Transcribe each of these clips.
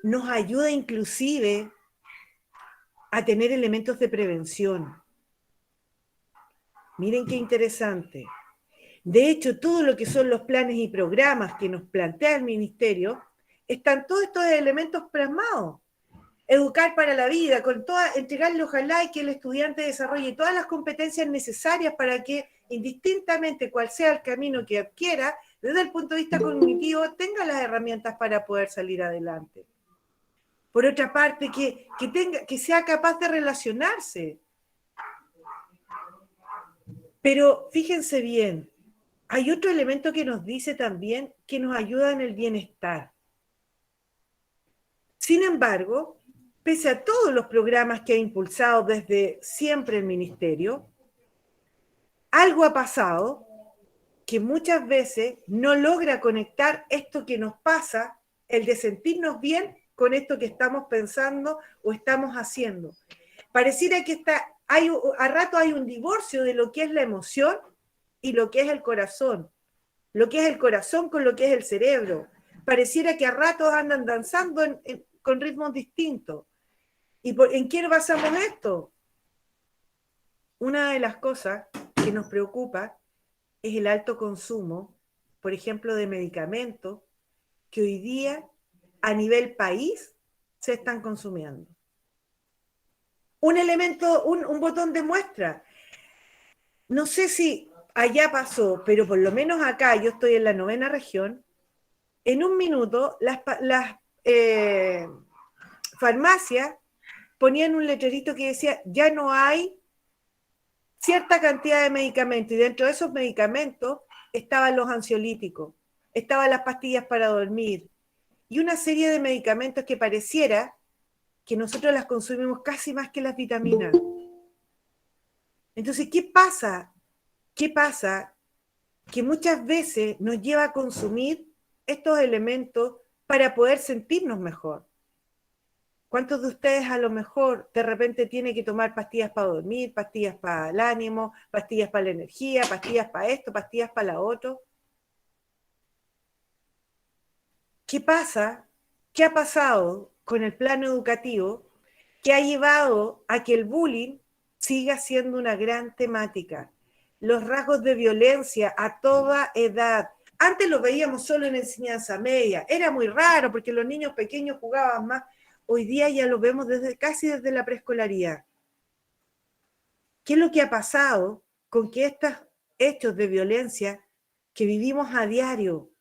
nos ayuda inclusive a tener elementos de prevención. Miren qué interesante. De hecho, todo lo que son los planes y programas que nos plantea el Ministerio, están todos estos elementos plasmados. Educar para la vida, entregarle ojalá y que el estudiante desarrolle todas las competencias necesarias para que, indistintamente cuál sea el camino que adquiera, desde el punto de vista cognitivo, tenga las herramientas para poder salir adelante. Por otra parte, que sea capaz de relacionarse. Pero fíjense bien, hay otro elemento que nos dice también que nos ayuda en el bienestar. Sin embargo, pese a todos los programas que ha impulsado desde siempre el Ministerio, algo ha pasado que muchas veces no logra conectar esto que nos pasa, el de sentirnos bien, con esto que estamos pensando o estamos haciendo. Pareciera que a rato hay un divorcio de lo que es la emoción y lo que es el corazón. Lo que es el corazón con lo que es el cerebro. Pareciera que a ratos andan danzando con ritmos distintos. ¿En qué basamos esto? Una de las cosas que nos preocupa es el alto consumo, por ejemplo, de medicamentos que hoy día a nivel país se están consumiendo. Un elemento, un botón de muestra. No sé si allá pasó, pero por lo menos acá, yo estoy en la 9ª región, en un minuto las farmacias ponían un letrerito que decía, ya no hay cierta cantidad de medicamentos, y dentro de esos medicamentos estaban los ansiolíticos, estaban las pastillas para dormir, y una serie de medicamentos que pareciera que nosotros las consumimos casi más que las vitaminas. Entonces, ¿qué pasa? ¿Qué pasa? Que muchas veces nos lleva a consumir estos elementos para poder sentirnos mejor. ¿Cuántos de ustedes a lo mejor de repente tienen que tomar pastillas para dormir, pastillas para el ánimo, pastillas para la energía, pastillas para esto, pastillas para lo otro? ¿Qué pasa? ¿Qué ha pasado con el plano educativo que ha llevado a que el bullying siga siendo una gran temática? Los rasgos de violencia a toda edad. Antes los veíamos solo en enseñanza media. Era muy raro porque los niños pequeños jugaban más. Hoy día ya lo vemos casi desde la preescolaridad. ¿Qué es lo que ha pasado con que estos hechos de violencia que vivimos a diario,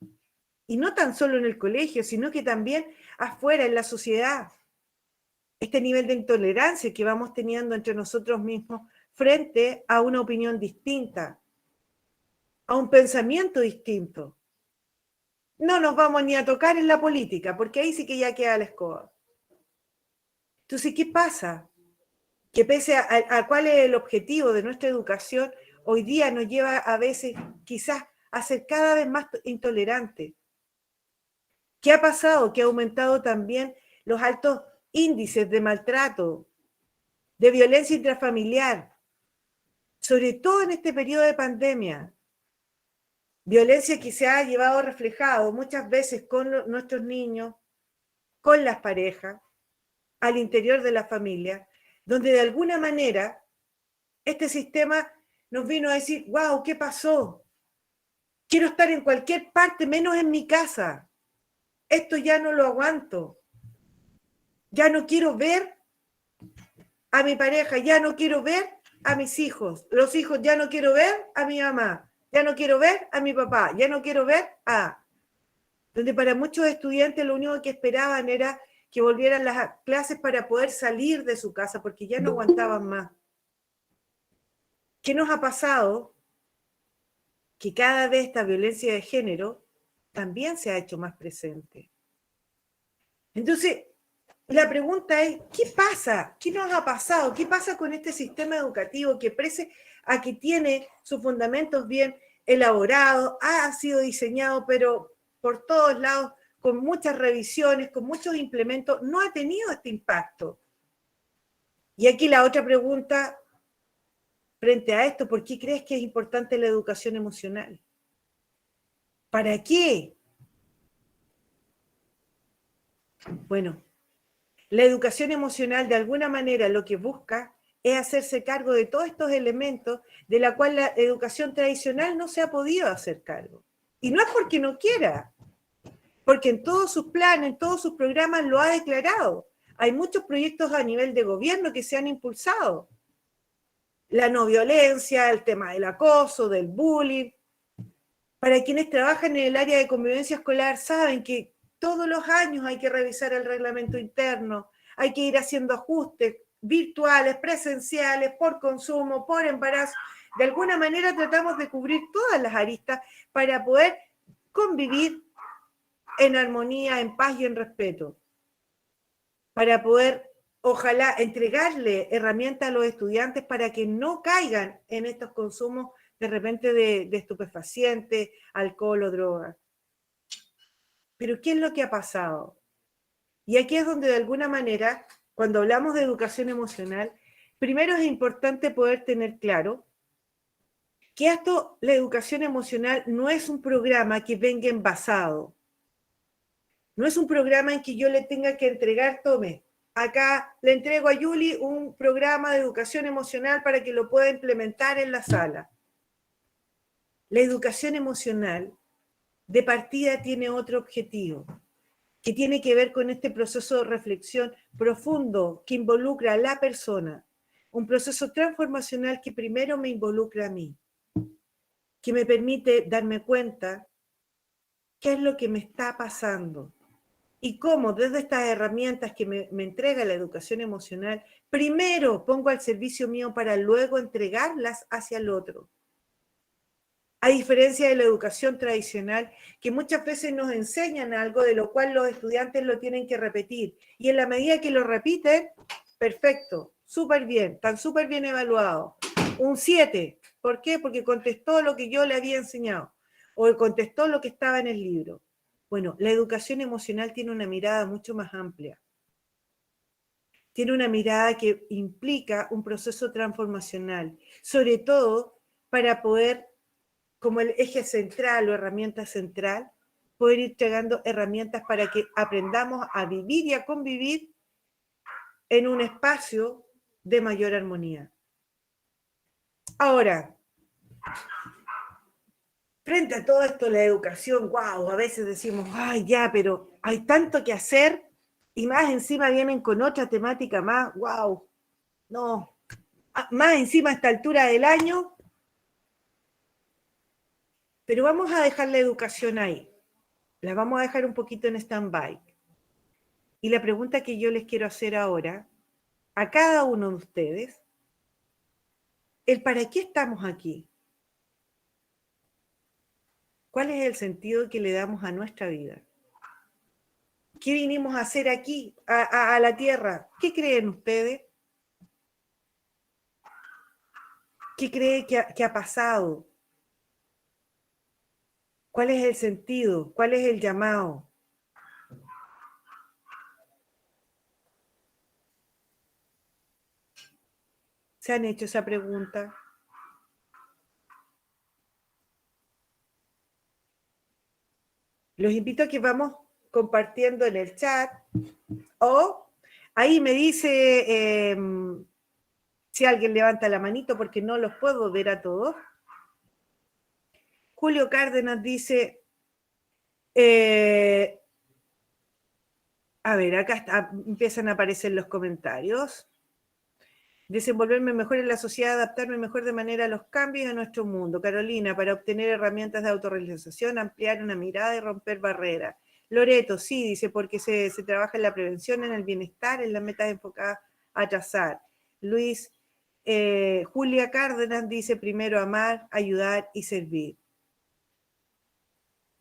y no tan solo en el colegio, sino que también afuera, en la sociedad, este nivel de intolerancia que vamos teniendo entre nosotros mismos frente a una opinión distinta, a un pensamiento distinto? No nos vamos ni a tocar en la política, porque ahí sí que ya queda la escoba. Entonces, ¿qué pasa? Que pese a cuál es el objetivo de nuestra educación, hoy día nos lleva a veces quizás a ser cada vez más intolerantes. ¿Qué ha pasado? Que ha aumentado también los altos índices de maltrato, de violencia intrafamiliar, sobre todo en este periodo de pandemia. Violencia que se ha llevado reflejado muchas veces con nuestros niños, con las parejas, al interior de la familia, donde de alguna manera este sistema nos vino a decir, wow, ¿qué pasó? Quiero estar en cualquier parte, menos en mi casa. Esto ya no lo aguanto. Ya no quiero ver a mi pareja, ya no quiero ver a mis hijos. Los hijos, ya no quiero ver a mi mamá. Ya no quiero ver a mi papá. Ya no quiero ver a... Donde para muchos estudiantes lo único que esperaban era que volvieran las clases para poder salir de su casa, porque ya no aguantaban más. ¿Qué nos ha pasado? Que cada vez esta violencia de género también se ha hecho más presente. Entonces, la pregunta es, ¿qué pasa? ¿Qué nos ha pasado? ¿Qué pasa con este sistema educativo que pese a que tiene sus fundamentos bien elaborados, ha sido diseñado, pero por todos lados, con muchas revisiones, con muchos implementos, no ha tenido este impacto? Y aquí la otra pregunta frente a esto, ¿por qué crees que es importante la educación emocional? ¿Para qué? Bueno, la educación emocional de alguna manera lo que busca es hacerse cargo de todos estos elementos de la cual la educación tradicional no se ha podido hacer cargo. Y no es porque no quiera, porque en todos sus planes, en todos sus programas lo ha declarado. Hay muchos proyectos a nivel de gobierno que se han impulsado. La no violencia, el tema del acoso, del bullying. Para quienes trabajan en el área de convivencia escolar saben que todos los años hay que revisar el reglamento interno, hay que ir haciendo ajustes virtuales, presenciales, por consumo, por embarazo. De alguna manera tratamos de cubrir todas las aristas para poder convivir en armonía, en paz y en respeto. Para poder, ojalá, entregarle herramientas a los estudiantes para que no caigan en estos consumos de repente de estupefacientes, alcohol o drogas. Pero ¿qué es lo que ha pasado? Y aquí es donde de alguna manera, cuando hablamos de educación emocional, primero es importante poder tener claro que esto, la educación emocional, no es un programa que venga envasado. No es un programa en que yo le tenga que entregar, tome, acá le entrego a Yuli un programa de educación emocional para que lo pueda implementar en la sala. La educación emocional de partida tiene otro objetivo, que tiene que ver con este proceso de reflexión profundo que involucra a la persona, un proceso transformacional que primero me involucra a mí, que me permite darme cuenta qué es lo que me está pasando y cómo desde estas herramientas que me entrega la educación emocional, primero pongo al servicio mío para luego entregarlas hacia el otro. A diferencia de la educación tradicional, que muchas veces nos enseñan algo de lo cual los estudiantes lo tienen que repetir. Y en la medida que lo repiten, perfecto, súper bien, están súper bien evaluados. Un 7. ¿Por qué? Porque contestó lo que yo le había enseñado o contestó lo que estaba en el libro. Bueno, la educación emocional tiene una mirada mucho más amplia. Tiene una mirada que implica un proceso transformacional, sobre todo para poder, como el eje central o herramienta central, poder ir entregando herramientas para que aprendamos a vivir y a convivir en un espacio de mayor armonía. Ahora, frente a todo esto, la educación, wow, a veces decimos, ay, ya, pero hay tanto que hacer y más encima vienen con otra temática más, wow, no, más encima a esta altura del año, pero vamos a dejar la educación ahí, la vamos a dejar un poquito en stand-by. Y la pregunta que yo les quiero hacer ahora, a cada uno de ustedes, el para qué estamos aquí. ¿Cuál es el sentido que le damos a nuestra vida? ¿Qué vinimos a hacer aquí, a la Tierra? ¿Qué creen ustedes? ¿Qué creen que ha pasado? ¿Cuál es el sentido? ¿Cuál es el llamado? ¿Se han hecho esa pregunta? Los invito a que vamos compartiendo en el chat o ahí me dice si alguien levanta la manito porque no los puedo ver a todos. Julio Cárdenas dice, a ver, acá empiezan a aparecer los comentarios. Desenvolverme mejor en la sociedad, adaptarme mejor de manera a los cambios de nuestro mundo. Carolina, para obtener herramientas de autorrealización, ampliar una mirada y romper barreras. Loreto, sí, dice, porque se trabaja en la prevención, en el bienestar, en las metas enfocadas a trazar. Luis, Julia Cárdenas dice, primero amar, ayudar y servir.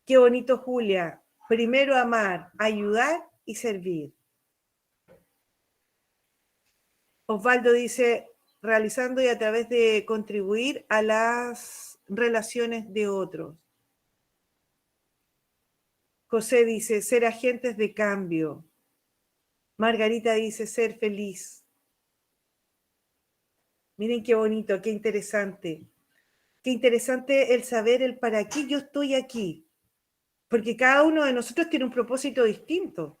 Qué bonito, Julia. Primero amar, ayudar y servir. Osvaldo dice, realizando y a través de contribuir a las relaciones de otros. José dice, ser agentes de cambio. Margarita dice, ser feliz. Miren qué bonito, qué interesante. Qué interesante el saber el para qué yo estoy aquí. Porque cada uno de nosotros tiene un propósito distinto.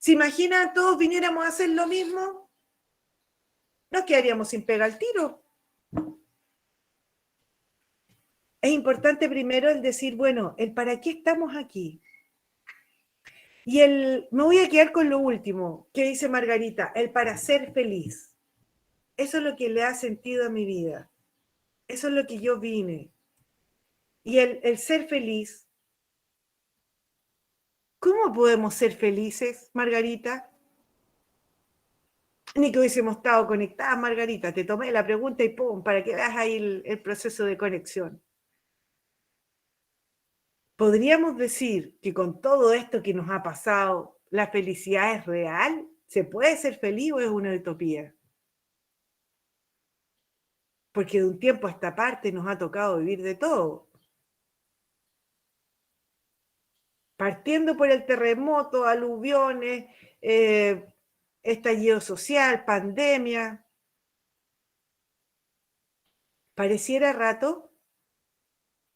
¿Se imaginan todos viniéramos a hacer lo mismo? Nos quedaríamos sin pega al tiro. Es importante primero el decir, bueno, el para qué estamos aquí. Y me voy a quedar con lo último que dice Margarita, el para ser feliz. Eso es lo que le ha sentido a mi vida. Eso es lo que yo vine. Y el ser feliz, ¿cómo podemos ser felices, Margarita? Ni que hubiésemos estado conectadas, Margarita. Te tomé la pregunta y pum, para que veas ahí el proceso de conexión. ¿Podríamos decir que con todo esto que nos ha pasado, la felicidad es real? ¿Se puede ser feliz o es una utopía? Porque de un tiempo a esta parte nos ha tocado vivir de todo. Partiendo por el terremoto, aluviones, estallido social, pandemia. Pareciera a rato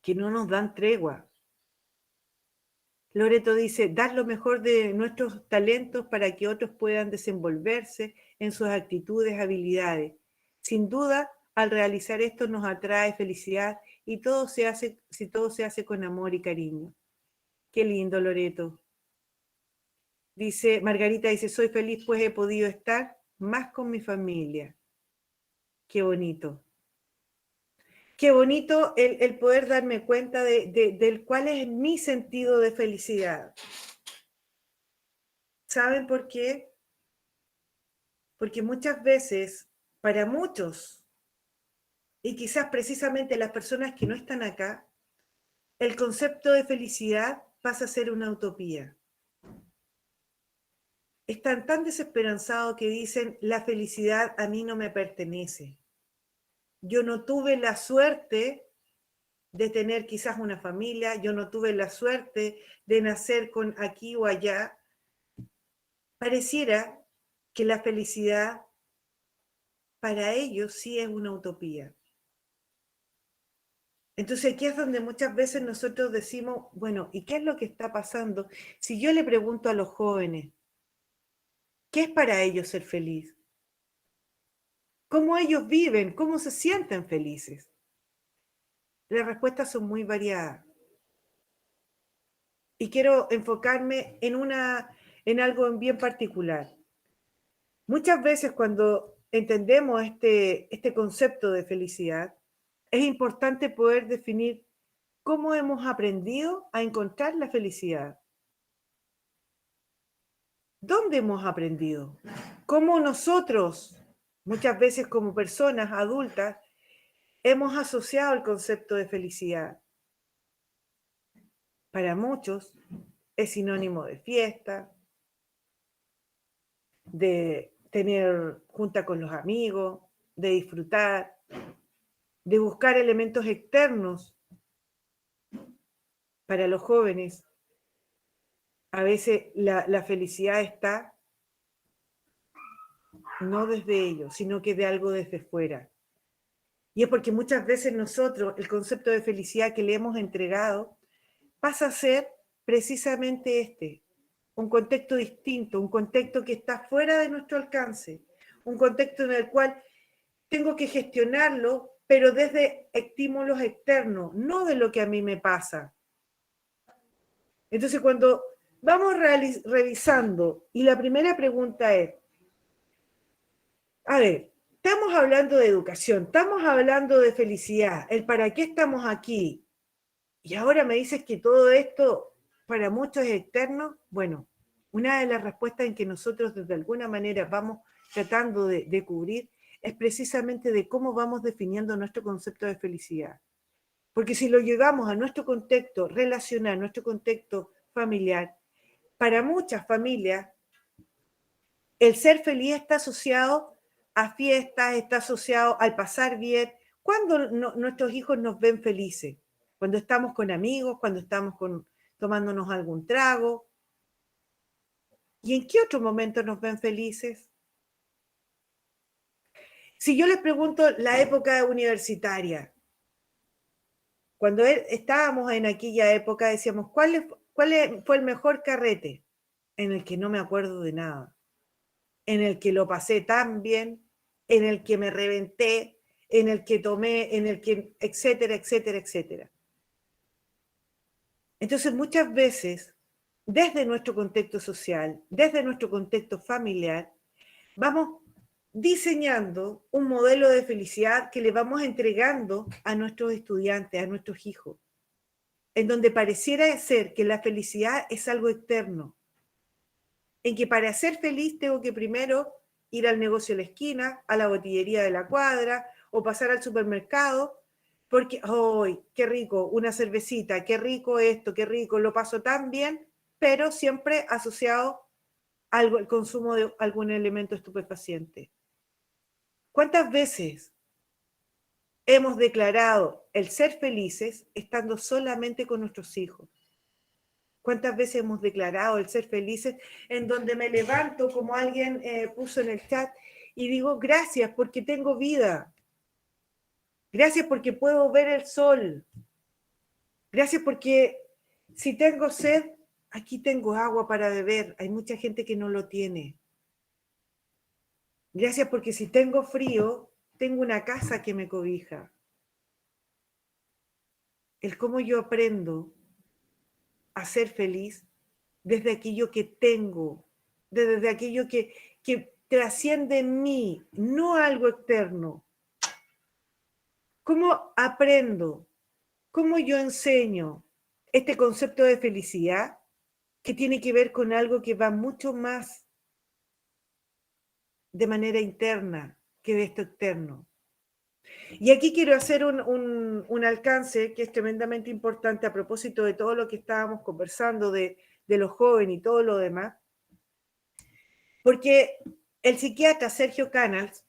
que no nos dan tregua. Loreto dice, dar lo mejor de nuestros talentos para que otros puedan desenvolverse en sus actitudes, habilidades. Sin duda, al realizar esto nos atrae felicidad y todo se hace, si todo se hace con amor y cariño. Qué lindo, Loreto. Dice, Margarita dice, soy feliz pues he podido estar más con mi familia. Qué bonito. Qué bonito el poder darme cuenta del cuál es mi sentido de felicidad. ¿Saben por qué? Porque muchas veces, para muchos, y quizás precisamente las personas que no están acá, el concepto de felicidad pasa a ser una utopía. Están tan desesperanzados que dicen, la felicidad a mí no me pertenece. Yo no tuve la suerte de tener quizás una familia, yo no tuve la suerte de nacer con aquí o allá. Pareciera que la felicidad para ellos sí es una utopía. Entonces aquí es donde muchas veces nosotros decimos, bueno, ¿y qué es lo que está pasando? Si yo le pregunto a los jóvenes, ¿qué es para ellos ser feliz? ¿Cómo ellos viven? ¿Cómo se sienten felices? Las respuestas son muy variadas. Y quiero enfocarme en algo bien particular. Muchas veces cuando entendemos este concepto de felicidad, es importante poder definir cómo hemos aprendido a encontrar la felicidad. ¿Dónde hemos aprendido? ¿Cómo nosotros, muchas veces como personas adultas, hemos asociado el concepto de felicidad? Para muchos es sinónimo de fiesta, de tener junta con los amigos, de disfrutar, de buscar elementos externos. Para los jóvenes, a veces la felicidad está no desde ellos, sino que de algo desde fuera. Y es porque muchas veces nosotros, el concepto de felicidad que le hemos entregado, pasa a ser precisamente un contexto distinto, un contexto que está fuera de nuestro alcance, un contexto en el cual tengo que gestionarlo, pero desde estímulos externos, no de lo que a mí me pasa. Entonces, cuando vamos revisando, y la primera pregunta es, a ver, estamos hablando de educación, estamos hablando de felicidad, el para qué estamos aquí, y ahora me dices que todo esto para muchos es externo. Bueno, una de las respuestas en que nosotros de alguna manera vamos tratando de cubrir es precisamente de cómo vamos definiendo nuestro concepto de felicidad. Porque si lo llevamos a nuestro contexto relacional, nuestro contexto familiar, para muchas familias el ser feliz está asociado a fiestas, está asociado al pasar bien. ¿Cuándo nuestros hijos nos ven felices? Cuando estamos con amigos, cuando estamos tomándonos algún trago. ¿Y en qué otro momento nos ven felices? Si yo les pregunto la época universitaria, cuando estábamos en aquella época decíamos, ¿cuál fue el mejor carrete? en el que no me acuerdo de nada, en el que lo pasé tan bien, en el que me reventé, en el que tomé, en el que, etcétera, etcétera, etcétera. Entonces, muchas veces, desde nuestro contexto social, desde nuestro contexto familiar, vamos diseñando un modelo de felicidad que le vamos entregando a nuestros estudiantes, a nuestros hijos, en donde pareciera ser que la felicidad es algo externo, en que para ser feliz tengo que primero ir al negocio de la esquina, a la botillería de la cuadra o pasar al supermercado, porque, ¡ay, qué rico! Una cervecita, qué rico esto, qué rico, lo paso tan bien, pero siempre asociado al consumo de algún elemento estupefaciente. ¿Cuántas veces hemos declarado el ser felices estando solamente con nuestros hijos? ¿Cuántas veces hemos declarado el ser felices en donde me levanto, como alguien puso en el chat, y digo gracias porque tengo vida, gracias porque puedo ver el sol, gracias porque si tengo sed, aquí tengo agua para beber, hay mucha gente que no lo tiene. Gracias porque si tengo frío, tengo una casa que me cobija. El cómo yo aprendo a ser feliz desde aquello que tengo, desde aquello que trasciende en mí, no algo externo. ¿Cómo aprendo? ¿Cómo yo enseño este concepto de felicidad que tiene que ver con algo que va mucho más de manera interna que de esto externo? Y aquí quiero hacer un alcance que es tremendamente importante a propósito de todo lo que estábamos conversando de los jóvenes y todo lo demás, porque el psiquiatra Sergio Canals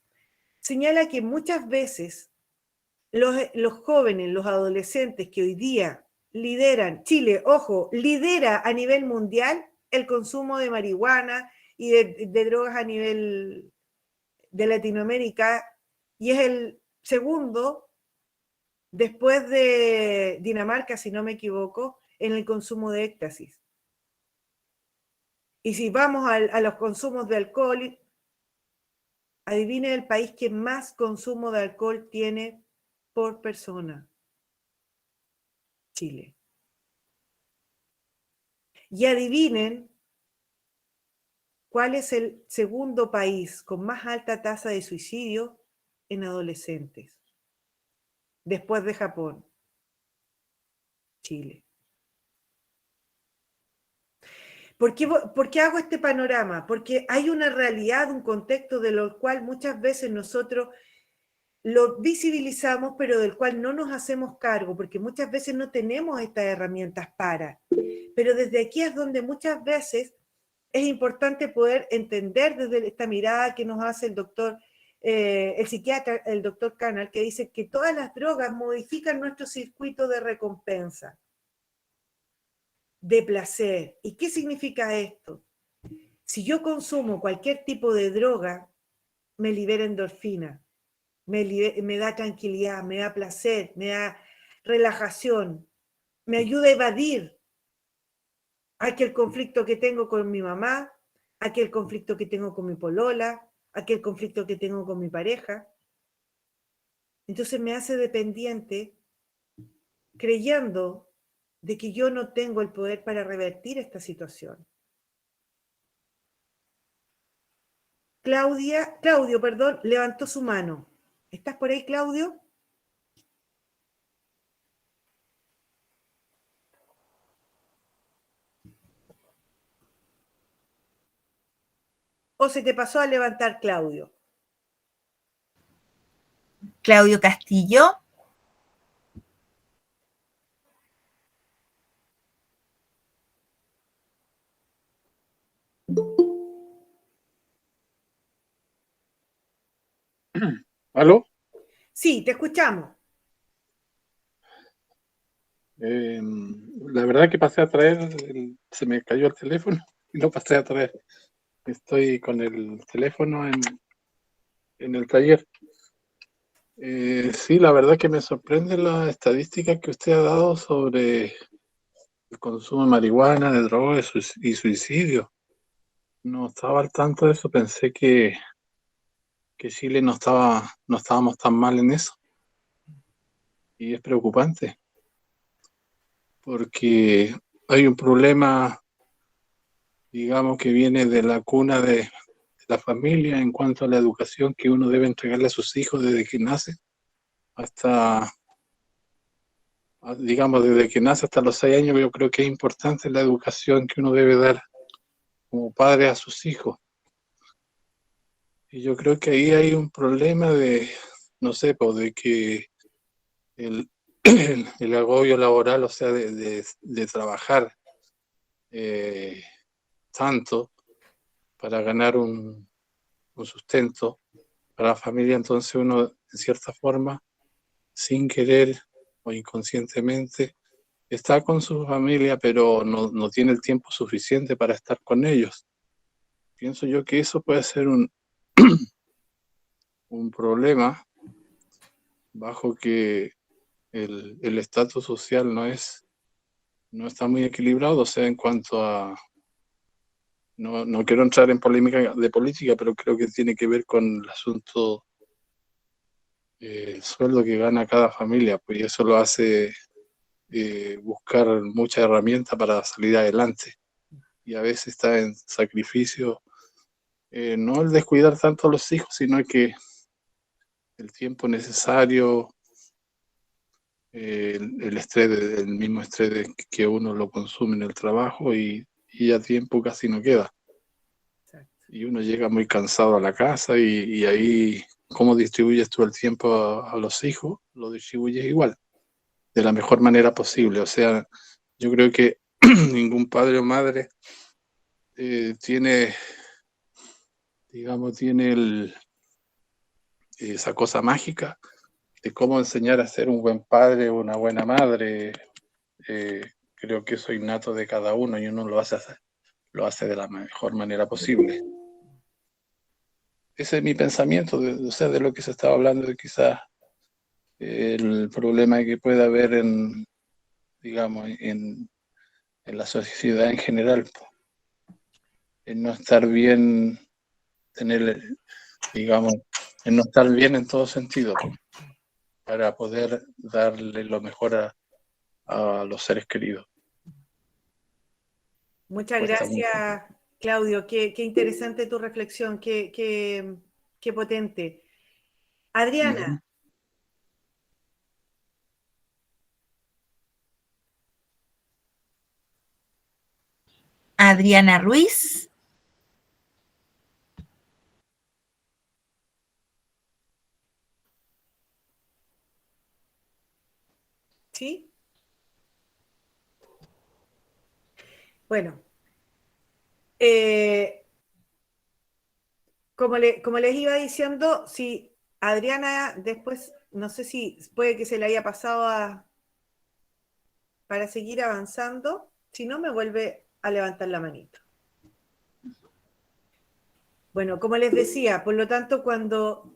señala que muchas veces los jóvenes, los adolescentes que hoy día lideran, Chile, ojo, lidera a nivel mundial el consumo de marihuana y de drogas a nivel de Latinoamérica, y es el segundo, después de Dinamarca, si no me equivoco, en el consumo de éxtasis. Y si vamos a los consumos de alcohol, adivinen el país que más consumo de alcohol tiene por persona. Chile. Y adivinen cuál es el segundo país con más alta tasa de suicidio en adolescentes. Después de Japón. Chile. ¿Por qué hago este panorama? Porque hay una realidad, un contexto de lo cual muchas veces nosotros lo visibilizamos, pero del cual no nos hacemos cargo, porque muchas veces no tenemos estas herramientas para. Pero desde aquí es donde muchas veces es importante poder entender desde esta mirada que nos hace el doctor, el psiquiatra, el doctor Canal, que dice que todas las drogas modifican nuestro circuito de recompensa, de placer. ¿Y qué significa esto? Si yo consumo cualquier tipo de droga, me libera endorfina, me da tranquilidad, me da placer, me da relajación, me ayuda a evadir aquel conflicto que tengo con mi mamá, aquel conflicto que tengo con mi polola, aquel conflicto que tengo con mi pareja. Entonces me hace dependiente creyendo de que yo no tengo el poder para revertir esta situación. Claudio, perdón, levantó su mano. ¿Estás por ahí, Claudio? ¿O se te pasó a levantar, Claudio? Claudio Castillo. ¿Aló? Sí, te escuchamos. La verdad que pasé a traer, se me cayó el teléfono y lo pasé a traer. Estoy con el teléfono en el taller. Sí, la verdad que me sorprende la estadística que usted ha dado sobre el consumo de marihuana, de drogas y suicidio. no estaba al tanto de eso, pensé que Chile no estábamos tan mal en eso. Y es preocupante, porque hay un problema, digamos, que viene de la cuna de la familia en cuanto a la educación que uno debe entregarle a sus hijos desde que nace hasta, digamos, desde que nace hasta los 6 años. Yo creo que es importante la educación que uno debe dar como padre a sus hijos. Y yo creo que ahí hay un problema de, no sé, pues de que el, el agobio laboral, o sea, de trabajar tanto para ganar un sustento para la familia, entonces uno, en cierta forma, sin querer o inconscientemente, está con su familia, pero no tiene el tiempo suficiente para estar con ellos. Pienso yo que eso puede ser un problema bajo que el estatus social no está muy equilibrado, o sea, en cuanto a, no quiero entrar en polémica de política, pero creo que tiene que ver con el asunto, el sueldo que gana cada familia, pues eso lo hace buscar muchas herramientas para salir adelante. Y a veces está en sacrificio, no el descuidar tanto a los hijos, sino que el tiempo necesario, el estrés, el mismo estrés que uno lo consume en el trabajo y a tiempo casi no queda. Exacto. Y uno llega muy cansado a la casa y ahí, ¿cómo distribuyes tú el tiempo a los hijos? Lo distribuyes igual, de la mejor manera posible. O sea, yo creo que ningún padre o madre tiene, digamos, esa cosa mágica de cómo enseñar a ser un buen padre o una buena madre. Creo que eso es innato de cada uno y uno lo hace de la mejor manera posible. Ese es mi pensamiento, o sea, de lo que se estaba hablando, de quizás el problema que puede haber digamos, en la sociedad en general, en no estar bien, tener, digamos, en no estar bien en todo sentido, para poder darle lo mejor a los seres queridos. Muchas Cuesta mucho. gracias, Claudio. Qué interesante tu reflexión, qué potente. Adriana, Adriana Ruiz. ¿sí? Bueno, como les iba diciendo, si Adriana después, no sé si puede que se le haya pasado para seguir avanzando, si no me vuelve a levantar la manito. Bueno, como les decía, por lo tanto, cuando...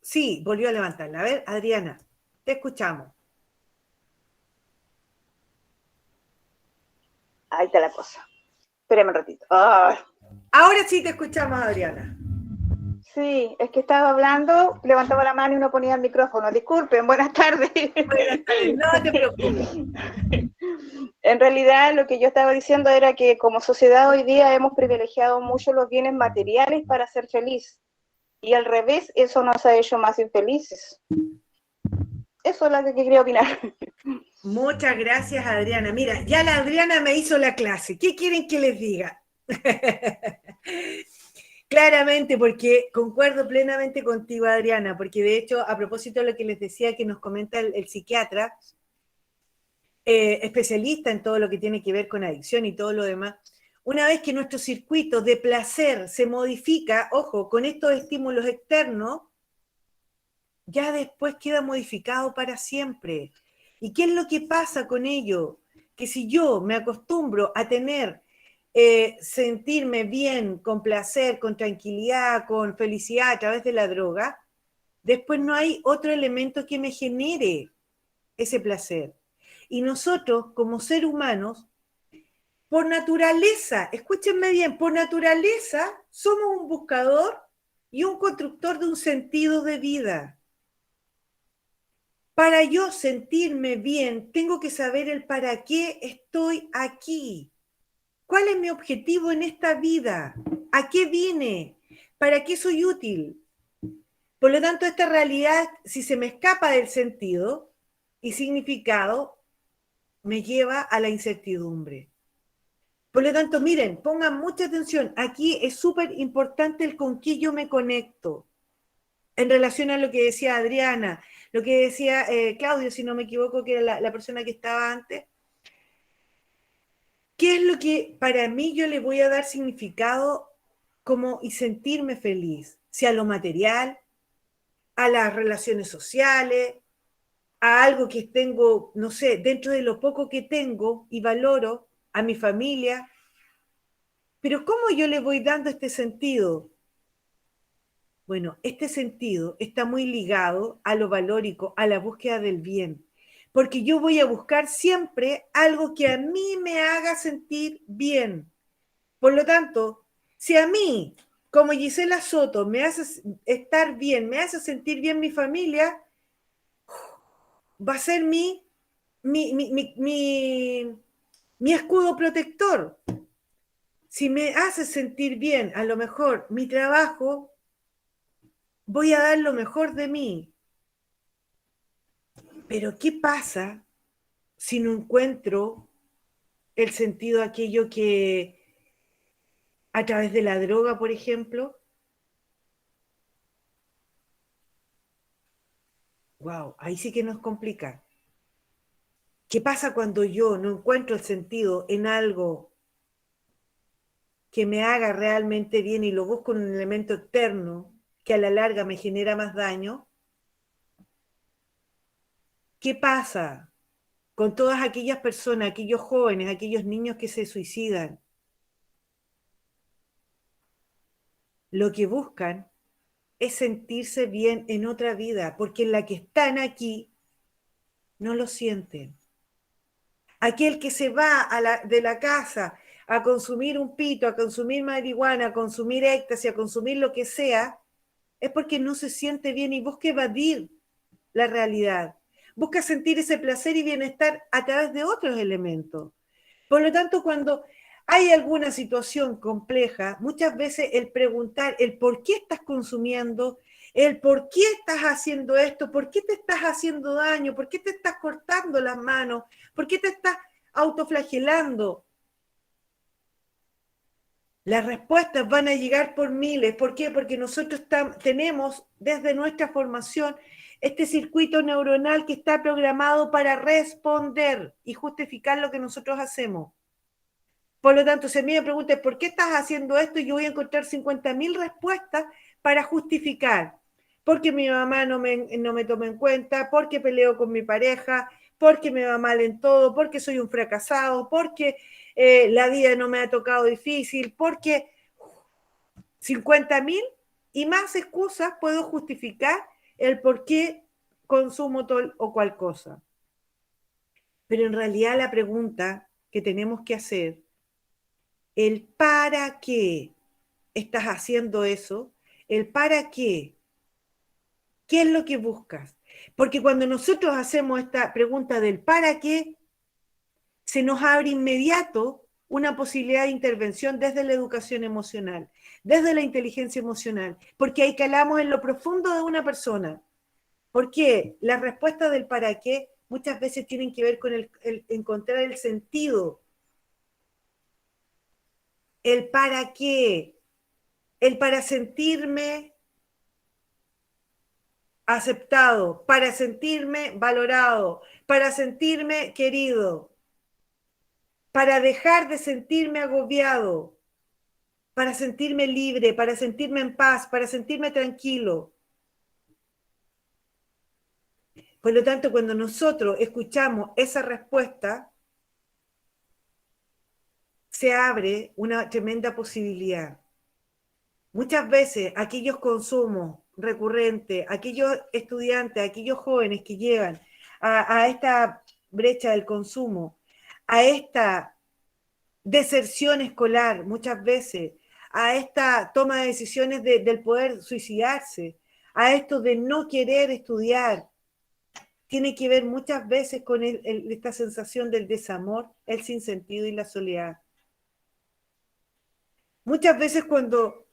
Sí, volvió a levantarla. A ver, Adriana, te escuchamos. Ahí está la cosa. Espérame un ratito. Ah, Ahora sí te escuchamos, Adriana. sí, es que estaba hablando, levantaba la mano y no ponía el micrófono. Disculpen, buenas tardes. Buenas tardes, no te preocupes. En realidad lo que yo estaba diciendo era que como sociedad hoy día hemos privilegiado mucho los bienes materiales para ser feliz. Y al revés, eso nos ha hecho más infelices. Eso es lo que quería opinar. Muchas gracias, Adriana. Mira, ya la Adriana me hizo la clase. ¿Qué quieren que les diga? Claramente, porque concuerdo plenamente contigo, Adriana, porque de hecho, a propósito de lo que les decía que nos comenta el psiquiatra, especialista en todo lo que tiene que ver con adicción y todo lo demás, una vez que nuestro circuito de placer se modifica, ojo, con estos estímulos externos, ya después queda modificado para siempre. ¿Y qué es lo que pasa con ello? Que si yo me acostumbro a tener, sentirme bien, con placer, con tranquilidad, con felicidad a través de la droga, después no hay otro elemento que me genere ese placer. Y nosotros, como seres humanos, por naturaleza, escúchenme bien, por naturaleza somos un buscador y un constructor de un sentido de vida. Para yo sentirme bien, tengo que saber el para qué estoy aquí. ¿Cuál es mi objetivo en esta vida? ¿A qué vine? ¿Para qué soy útil? Por lo tanto, esta realidad, si se me escapa del sentido y significado, me lleva a la incertidumbre. Por lo tanto, miren, pongan mucha atención. Aquí es súper importante el con qué yo me conecto. En relación a lo que decía Adriana, lo que decía Claudio, si no me equivoco, que era la persona que estaba antes. ¿Qué es lo que para mí yo le voy a dar significado y sentirme feliz? Si a lo material, a las relaciones sociales, a algo que tengo, no sé, dentro de lo poco que tengo y valoro, a mi familia. Pero ¿cómo yo le voy dando este sentido? Bueno, este sentido está muy ligado a lo valórico, a la búsqueda del bien, porque yo voy a buscar siempre algo que a mí me haga sentir bien. Por lo tanto, si a mí, como Gisela Soto, me hace estar bien, me hace sentir bien mi familia, va a ser mi escudo protector. Si me hace sentir bien, a lo mejor mi trabajo, voy a dar lo mejor de mí. Pero ¿qué pasa si no encuentro el sentido de aquello que a través de la droga, por ejemplo? Wow, ahí sí que nos complica. ¿Qué pasa cuando yo no encuentro el sentido en algo que me haga realmente bien y lo busco en un elemento externo que a la larga me genera más daño? ¿Qué pasa con todas aquellas personas, aquellos jóvenes, aquellos niños que se suicidan? Lo que buscan es sentirse bien en otra vida, porque en la que están aquí no lo sienten. Aquel que se va de la casa a consumir un pito, a consumir marihuana, a consumir éxtasis, a consumir lo que sea, es porque no se siente bien y busca evadir la realidad. Busca sentir ese placer y bienestar a través de otros elementos. Por lo tanto, cuando hay alguna situación compleja, muchas veces el preguntar el por qué estás consumiendo, el por qué estás haciendo esto, por qué te estás haciendo daño, por qué te estás cortando las manos, por qué te estás autoflagelando. Las respuestas van a llegar por miles. ¿Por qué? Porque nosotros tenemos desde nuestra formación este circuito neuronal que está programado para responder y justificar lo que nosotros hacemos. Por lo tanto, si a mí me preguntan ¿por qué estás haciendo esto? Yo voy a encontrar 50.000 respuestas para justificar. Porque mi mamá no me toma en cuenta, porque peleo con mi pareja, porque me va mal en todo, porque soy un fracasado, porque la vida no me ha tocado difícil, porque 50.000 y más excusas puedo justificar el por qué consumo tal o cual cosa. Pero en realidad la pregunta que tenemos que hacer, el para qué estás haciendo eso, el para qué es lo que buscas. Porque cuando nosotros hacemos esta pregunta del para qué, se nos abre inmediato una posibilidad de intervención desde la educación emocional, desde la inteligencia emocional, porque ahí calamos en lo profundo de una persona. Porque las respuestas del para qué muchas veces tienen que ver con el encontrar el sentido. El para qué, el para sentirme aceptado, para sentirme valorado, para sentirme querido, para dejar de sentirme agobiado, para sentirme libre, para sentirme en paz, para sentirme tranquilo. Por lo tanto, cuando nosotros escuchamos esa respuesta, se abre una tremenda posibilidad. Muchas veces aquellos consumos recurrentes, aquellos estudiantes, aquellos jóvenes que llegan a esta brecha del consumo, a esta deserción escolar muchas veces, a esta toma de decisiones del poder suicidarse, a esto de no querer estudiar, tiene que ver muchas veces con esta sensación del desamor, el sinsentido y la soledad. Muchas veces cuando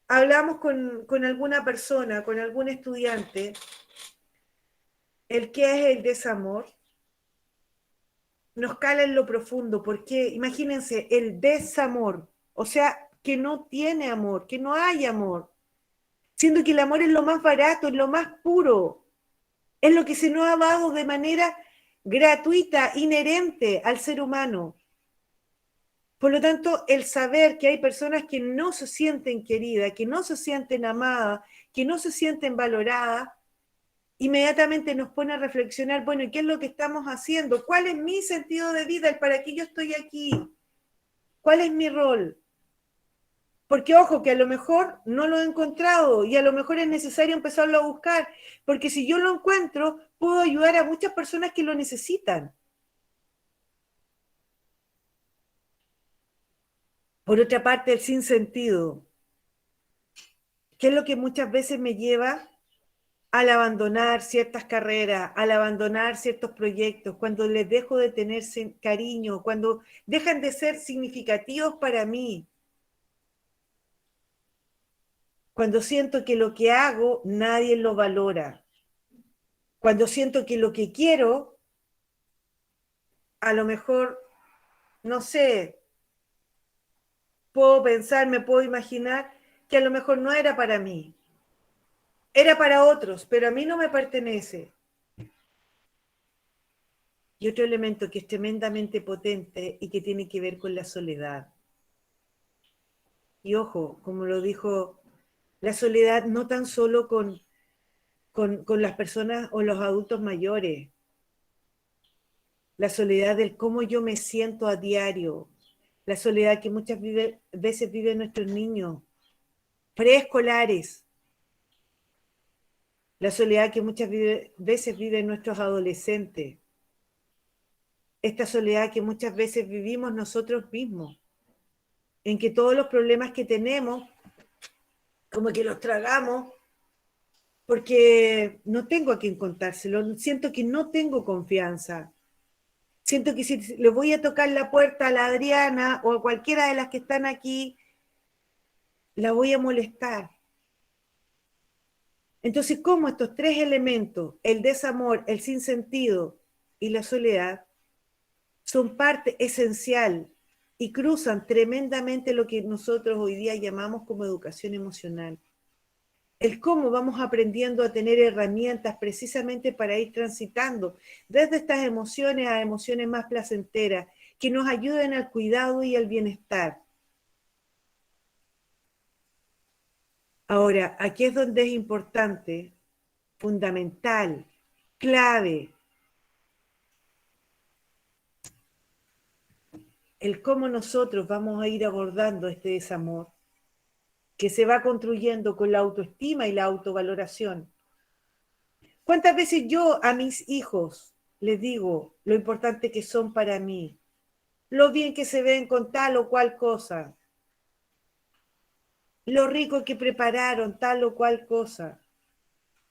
hablamos con alguna persona, con algún estudiante, el qué es el desamor, nos cala en lo profundo, porque imagínense, el desamor, o sea, que no tiene amor, que no hay amor, siendo que el amor es lo más barato, es lo más puro, es lo que se nos ha dado de manera gratuita, inherente al ser humano. Por lo tanto, el saber que hay personas que no se sienten queridas, que no se sienten amadas, que no se sienten valoradas, inmediatamente nos pone a reflexionar, bueno, ¿y qué es lo que estamos haciendo? ¿Cuál es mi sentido de vida? ¿El para qué yo estoy aquí? ¿Cuál es mi rol? Porque ojo, que a lo mejor no lo he encontrado y a lo mejor es necesario empezarlo a buscar, porque si yo lo encuentro, puedo ayudar a muchas personas que lo necesitan. Por otra parte, el sinsentido, que es lo que muchas veces me lleva al abandonar ciertas carreras, al abandonar ciertos proyectos, cuando les dejo de tener cariño, cuando dejan de ser significativos para mí, cuando siento que lo que hago nadie lo valora, cuando siento que lo que quiero, a lo mejor, no sé, puedo pensar, me puedo imaginar que a lo mejor no era para mí, era para otros, pero a mí no me pertenece. Y otro elemento que es tremendamente potente y que tiene que ver con la soledad. Y ojo, como lo dijo, la soledad no tan solo con las personas o los adultos mayores, la soledad del cómo yo me siento a diario, la soledad que muchas veces viven nuestros niños preescolares, la soledad que muchas veces viven nuestros adolescentes, esta soledad que muchas veces vivimos nosotros mismos, en que todos los problemas que tenemos, como que los tragamos, porque no tengo a quien contárselo, siento que no tengo confianza, siento que si le voy a tocar la puerta a la Adriana o a cualquiera de las que están aquí, la voy a molestar. Entonces, ¿cómo estos tres elementos, el desamor, el sinsentido y la soledad, son parte esencial y cruzan tremendamente lo que nosotros hoy día llamamos como educación emocional? El cómo vamos aprendiendo a tener herramientas precisamente para ir transitando desde estas emociones a emociones más placenteras, que nos ayuden al cuidado y al bienestar. Ahora, aquí es donde es importante, fundamental, clave, el cómo nosotros vamos a ir abordando este desamor, que se va construyendo con la autoestima y la autovaloración. ¿Cuántas veces yo a mis hijos les digo lo importante que son para mí, lo bien que se ven con tal o cual cosa, lo rico que prepararon tal o cual cosa,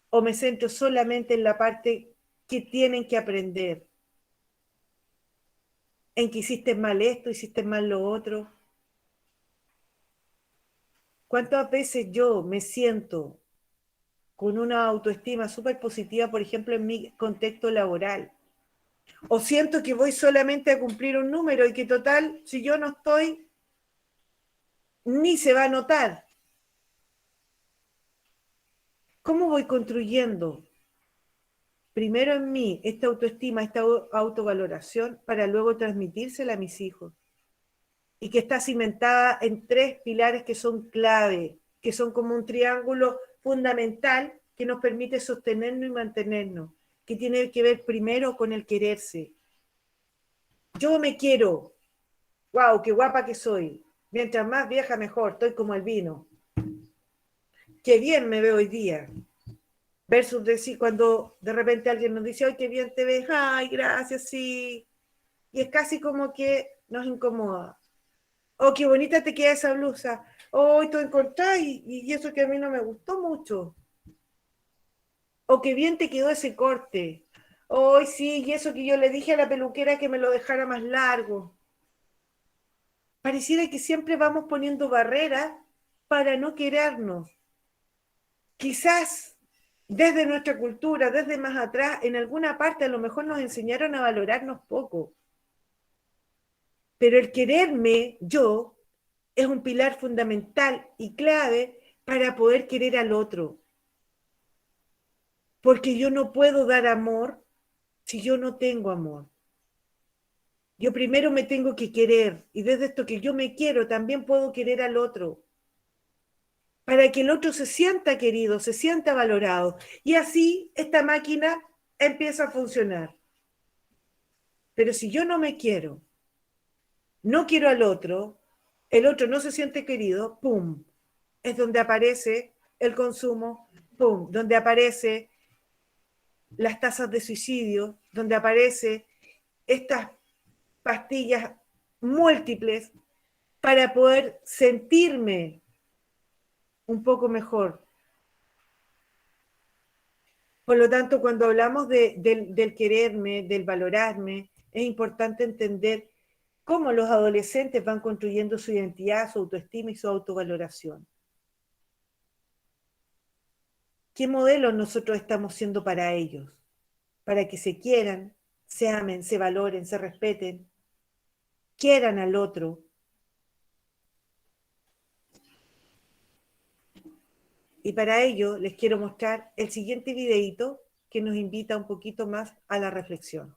o me centro solamente en la parte que tienen que aprender, en que hiciste mal esto, hiciste mal lo otro? ¿Cuántas veces yo me siento con una autoestima súper positiva, por ejemplo, en mi contexto laboral? O siento que voy solamente a cumplir un número y que total, si yo no estoy, ni se va a notar. ¿Cómo voy construyendo primero en mí esta autoestima, esta autovaloración, para luego transmitírsela a mis hijos? Y que está cimentada en tres pilares que son clave, que son como un triángulo fundamental que nos permite sostenernos y mantenernos, que tiene que ver primero con el quererse. Yo me quiero, wow, qué guapa que soy, mientras más vieja mejor, estoy como el vino, qué bien me veo hoy día, versus decir cuando de repente alguien nos dice, ay, qué bien te ves, ay, gracias, sí, y es casi como que nos incomoda. Oh, qué bonita te queda esa blusa. Oh, tú encontrás y eso que a mí no me gustó mucho. O qué bien te quedó ese corte. Oh, sí, y eso que yo le dije a la peluquera que me lo dejara más largo. Pareciera que siempre vamos poniendo barreras para no querernos. Quizás desde nuestra cultura, desde más atrás, en alguna parte a lo mejor nos enseñaron a valorarnos poco. Pero el quererme yo es un pilar fundamental y clave para poder querer al otro. Porque yo no puedo dar amor si yo no tengo amor. Yo primero me tengo que querer y desde esto que yo me quiero también puedo querer al otro. Para que el otro se sienta querido, se sienta valorado. Y así esta máquina empieza a funcionar. Pero si yo no me quiero, no quiero al otro, el otro no se siente querido, ¡pum! Es donde aparece el consumo, ¡pum! Donde aparece las tasas de suicidio, donde aparece estas pastillas múltiples para poder sentirme un poco mejor. Por lo tanto, cuando hablamos del quererme, del valorarme, es importante entender cómo los adolescentes van construyendo su identidad, su autoestima y su autovaloración. ¿Qué modelos nosotros estamos siendo para ellos? Para que se quieran, se amen, se valoren, se respeten, quieran al otro. Y para ello les quiero mostrar el siguiente videíto que nos invita un poquito más a la reflexión.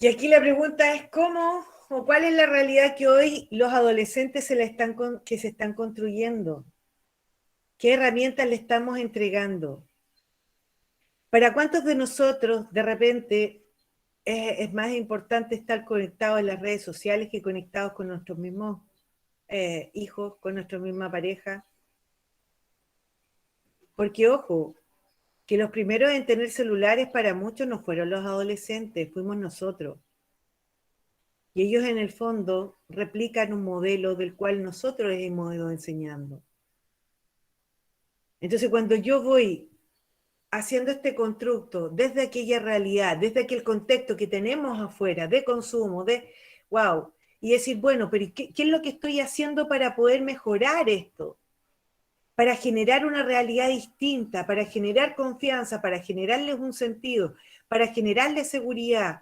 Y aquí la pregunta es cómo o cuál es la realidad que hoy los adolescentes que se están construyendo. ¿Qué herramientas le estamos entregando? ¿Para cuántos de nosotros de repente es más importante estar conectados en las redes sociales que conectados con nuestros mismos hijos, con nuestra misma pareja? Porque ojo, que los primeros en tener celulares para muchos no fueron los adolescentes, fuimos nosotros. Y ellos en el fondo replican un modelo del cual nosotros les hemos ido enseñando. Entonces cuando yo voy haciendo este constructo desde aquella realidad, desde aquel contexto que tenemos afuera, de consumo, wow, y decir, bueno, pero ¿qué es lo que estoy haciendo para poder mejorar esto? Para generar una realidad distinta, para generar confianza, para generarles un sentido, para generarles seguridad.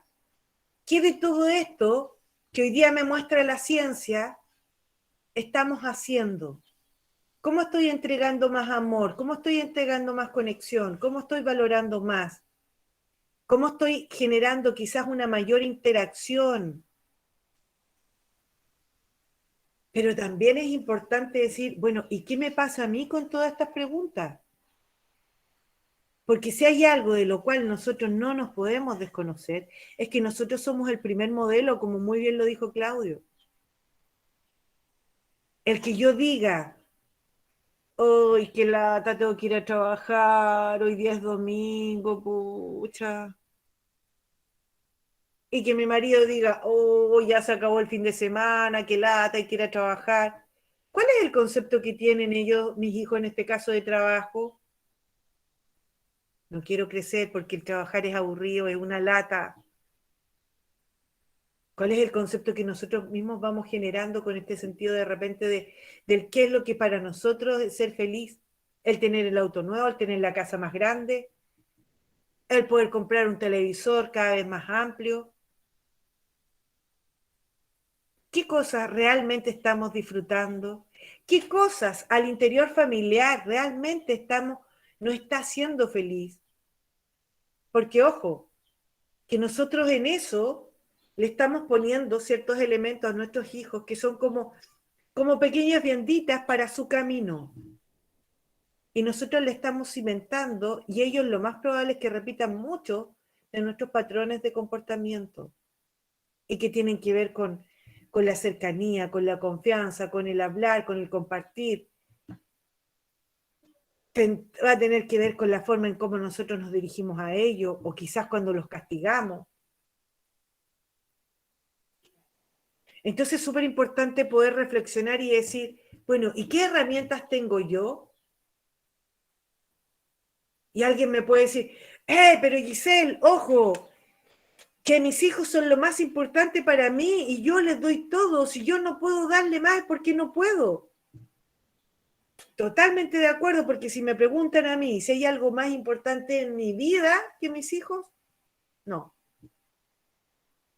¿Qué de todo esto que hoy día me muestra la ciencia estamos haciendo? ¿Cómo estoy entregando más amor? ¿Cómo estoy entregando más conexión? ¿Cómo estoy valorando más? ¿Cómo estoy generando quizás una mayor interacción? Pero también es importante decir, bueno, ¿y qué me pasa a mí con todas estas preguntas? Porque si hay algo de lo cual nosotros no nos podemos desconocer, es que nosotros somos el primer modelo, como muy bien lo dijo Claudio. El que yo diga, hoy qué lata, tengo que ir a trabajar, hoy día es domingo, pucha. Y que mi marido diga, oh, ya se acabó el fin de semana, qué lata, hay que ir a trabajar. ¿Cuál es el concepto que tienen ellos, mis hijos en este caso de trabajo? No quiero crecer porque el trabajar es aburrido, es una lata. ¿Cuál es el concepto que nosotros mismos vamos generando con este sentido de repente del qué es lo que para nosotros es ser feliz? El tener el auto nuevo, el tener la casa más grande, el poder comprar un televisor cada vez más amplio. ¿Qué cosas realmente estamos disfrutando? ¿Qué cosas al interior familiar realmente nos está haciendo feliz? Porque ojo, que nosotros en eso le estamos poniendo ciertos elementos a nuestros hijos que son como pequeñas vianditas para su camino. Y nosotros le estamos cimentando y ellos lo más probable es que repitan mucho de nuestros patrones de comportamiento y que tienen que ver con la cercanía, con la confianza, con el hablar, con el compartir. Va a tener que ver con la forma en cómo nosotros nos dirigimos a ellos o quizás cuando los castigamos. Entonces es súper importante poder reflexionar y decir, bueno, ¿y qué herramientas tengo yo? Y alguien me puede decir, pero Giselle, ojo, que mis hijos son lo más importante para mí y yo les doy todo. Si yo no puedo darle más, ¿por qué no puedo? Totalmente de acuerdo, porque si me preguntan a mí si hay algo más importante en mi vida que mis hijos, no.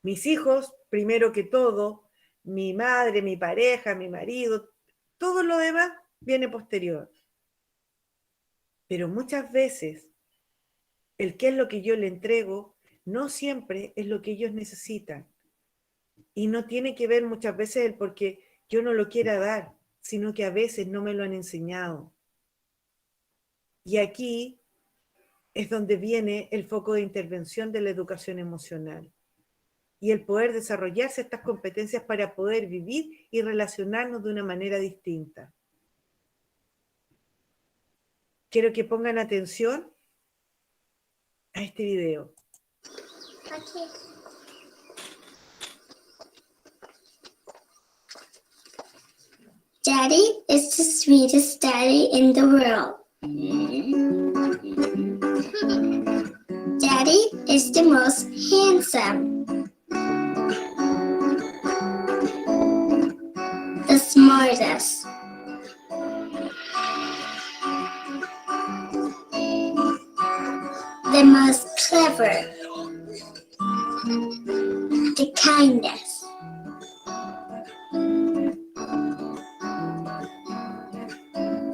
Mis hijos, primero que todo, mi madre, mi pareja, mi marido, todo lo demás viene posterior. Pero muchas veces el qué es lo que yo le entrego no siempre es lo que ellos necesitan. Y no tiene que ver muchas veces el porque yo no lo quiera dar, sino que a veces no me lo han enseñado. Y aquí es donde viene el foco de intervención de la educación emocional y el poder desarrollarse estas competencias para poder vivir y relacionarnos de una manera distinta. Quiero que pongan atención a este video. Okay. Daddy is the sweetest daddy in the world. Daddy is the most handsome, the smartest, the most clever, the kindest.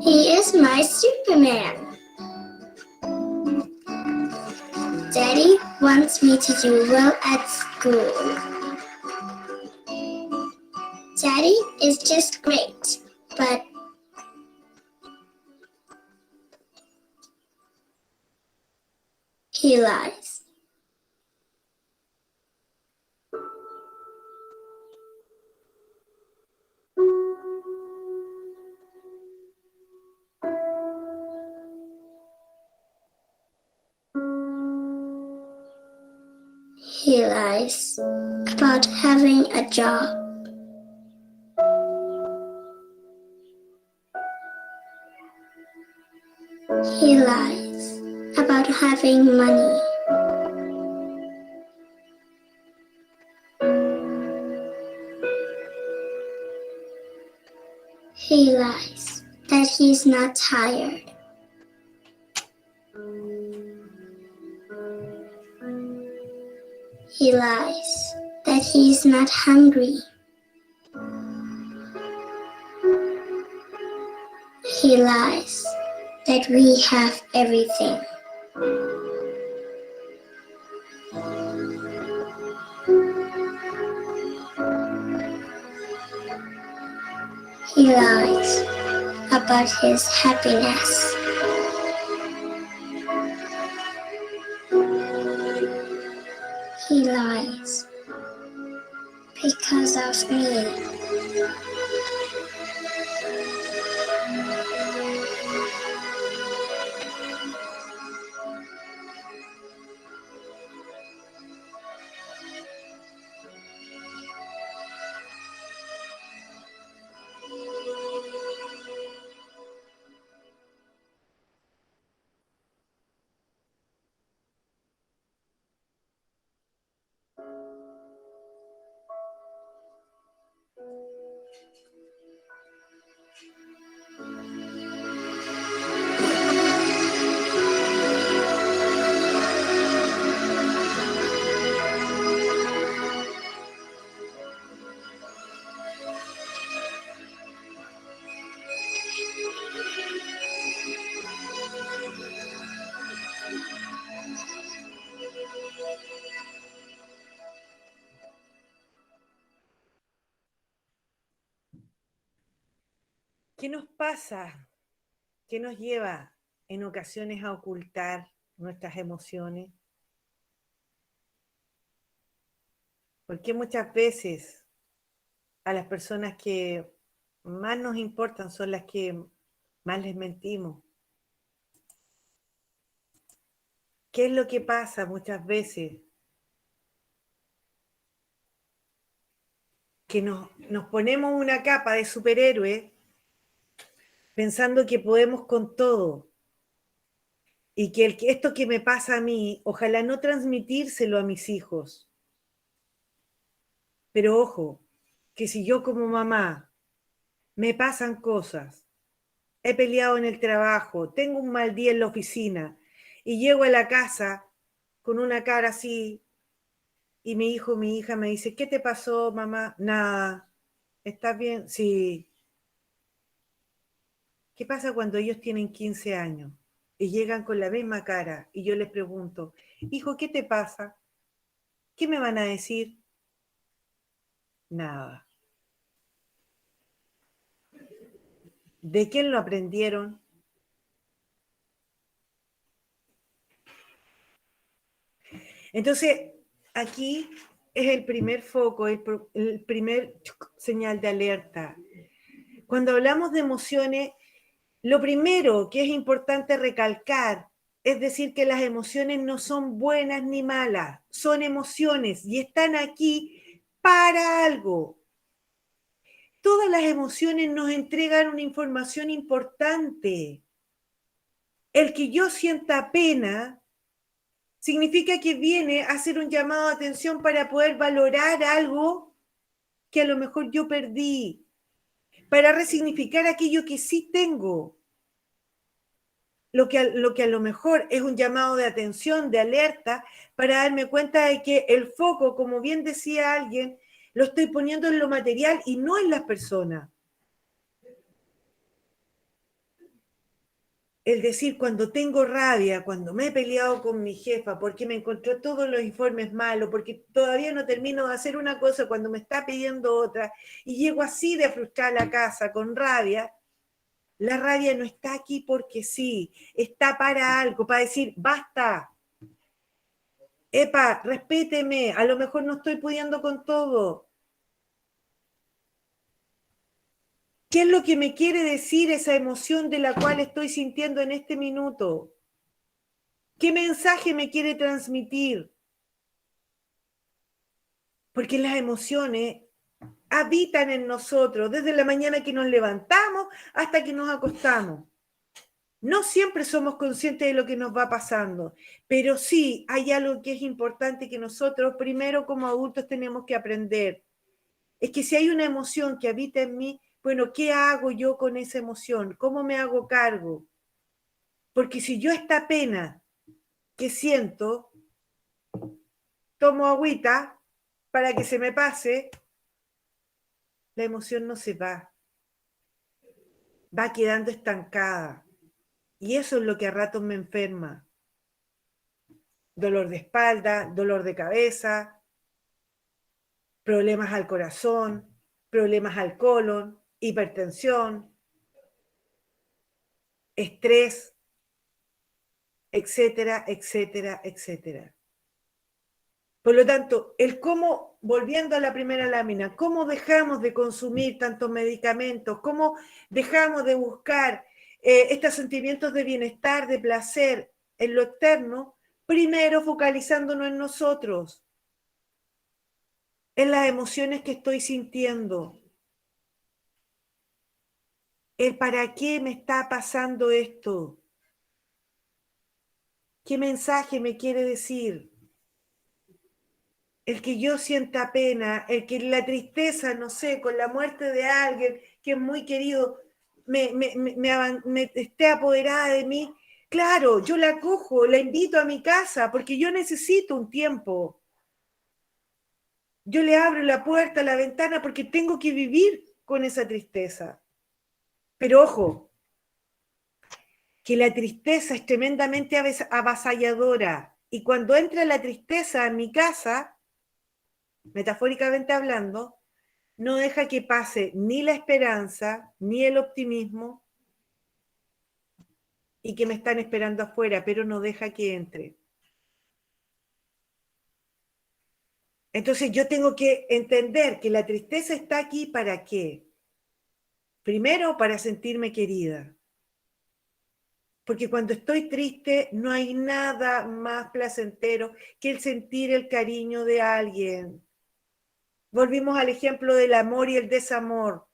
He is my Superman. Daddy wants me to do well at school. Daddy is just great, but he lies. He lies about having a job. He lies about having money. He lies that he's not tired. He lies that he's not hungry. He lies that we have everything. He lies about his happiness. He lies because of me. ¿Qué nos pasa? ¿Qué nos lleva en ocasiones a ocultar nuestras emociones? ¿Por qué muchas veces a las personas que más nos importan son las que más les mentimos? ¿Qué es lo que pasa muchas veces? Que nos ponemos una capa de superhéroe pensando que podemos con todo y que esto que me pasa a mí, ojalá no transmitírselo a mis hijos. Pero ojo, que si yo como mamá me pasan cosas, he peleado en el trabajo, tengo un mal día en la oficina y llego a la casa con una cara así y mi hijo, mi hija me dice, ¿qué te pasó, mamá? Nada. ¿Estás bien? Sí. ¿Qué pasa cuando ellos tienen 15 años y llegan con la misma cara y yo les pregunto, hijo, ¿qué te pasa? ¿Qué me van a decir? Nada. ¿De quién lo aprendieron? Entonces, aquí es el primer foco, el primer señal de alerta. Cuando hablamos de emociones, lo primero que es importante recalcar es decir que las emociones no son buenas ni malas, son emociones y están aquí para algo. Todas las emociones nos entregan una información importante. El que yo sienta pena significa que viene a hacer un llamado de atención para poder valorar algo que a lo mejor yo perdí, para resignificar aquello que sí tengo. Lo que a lo mejor es un llamado de atención, de alerta, para darme cuenta de que el foco, como bien decía alguien, lo estoy poniendo en lo material y no en las personas. el decir cuando tengo rabia, cuando me he peleado con mi jefa, porque me encontró todos los informes malos, porque todavía no termino de hacer una cosa cuando me está pidiendo otra, y llego así de frustrar a la casa con rabia, la rabia no está aquí porque sí, está para algo, para decir, basta, epa, respéteme, a lo mejor no estoy pudiendo con todo. ¿Qué es lo que me quiere decir esa emoción de la cual estoy sintiendo en este minuto? ¿Qué mensaje me quiere transmitir? Porque las emociones habitan en nosotros desde la mañana que nos levantamos hasta que nos acostamos. No siempre somos conscientes de lo que nos va pasando, pero sí hay algo que es importante que nosotros primero como adultos tenemos que aprender. Es que si hay una emoción que habita en mí, bueno, ¿qué hago yo con esa emoción? ¿Cómo me hago cargo? Porque si yo esta pena que siento, tomo agüita para que se me pase, la emoción no se va quedando estancada. Y eso es lo que a ratos me enferma. Dolor de espalda, dolor de cabeza, problemas al corazón, problemas al colon, hipertensión, estrés, etcétera, etcétera, etcétera. Por lo tanto, el cómo, volviendo a la primera lámina, cómo dejamos de consumir tantos medicamentos, cómo dejamos de buscar estos sentimientos de bienestar, de placer en lo externo, primero focalizándonos en nosotros, en las emociones que estoy sintiendo, el para qué me está pasando esto, qué mensaje me quiere decir. El que yo sienta pena, el que la tristeza, no sé, con la muerte de alguien que es muy querido, me esté apoderada de mí. Claro, yo la acojo, la invito a mi casa porque yo necesito un tiempo. Yo le abro la puerta, la ventana porque tengo que vivir con esa tristeza. Pero ojo, que la tristeza es tremendamente avasalladora y cuando entra la tristeza en mi casa, metafóricamente hablando, no deja que pase ni la esperanza, ni el optimismo, y que me están esperando afuera, pero no deja que entre. Entonces yo tengo que entender que la tristeza está aquí ¿para qué? Primero, para sentirme querida. Porque cuando estoy triste no hay nada más placentero que el sentir el cariño de alguien. Volvimos al ejemplo del amor y el desamor.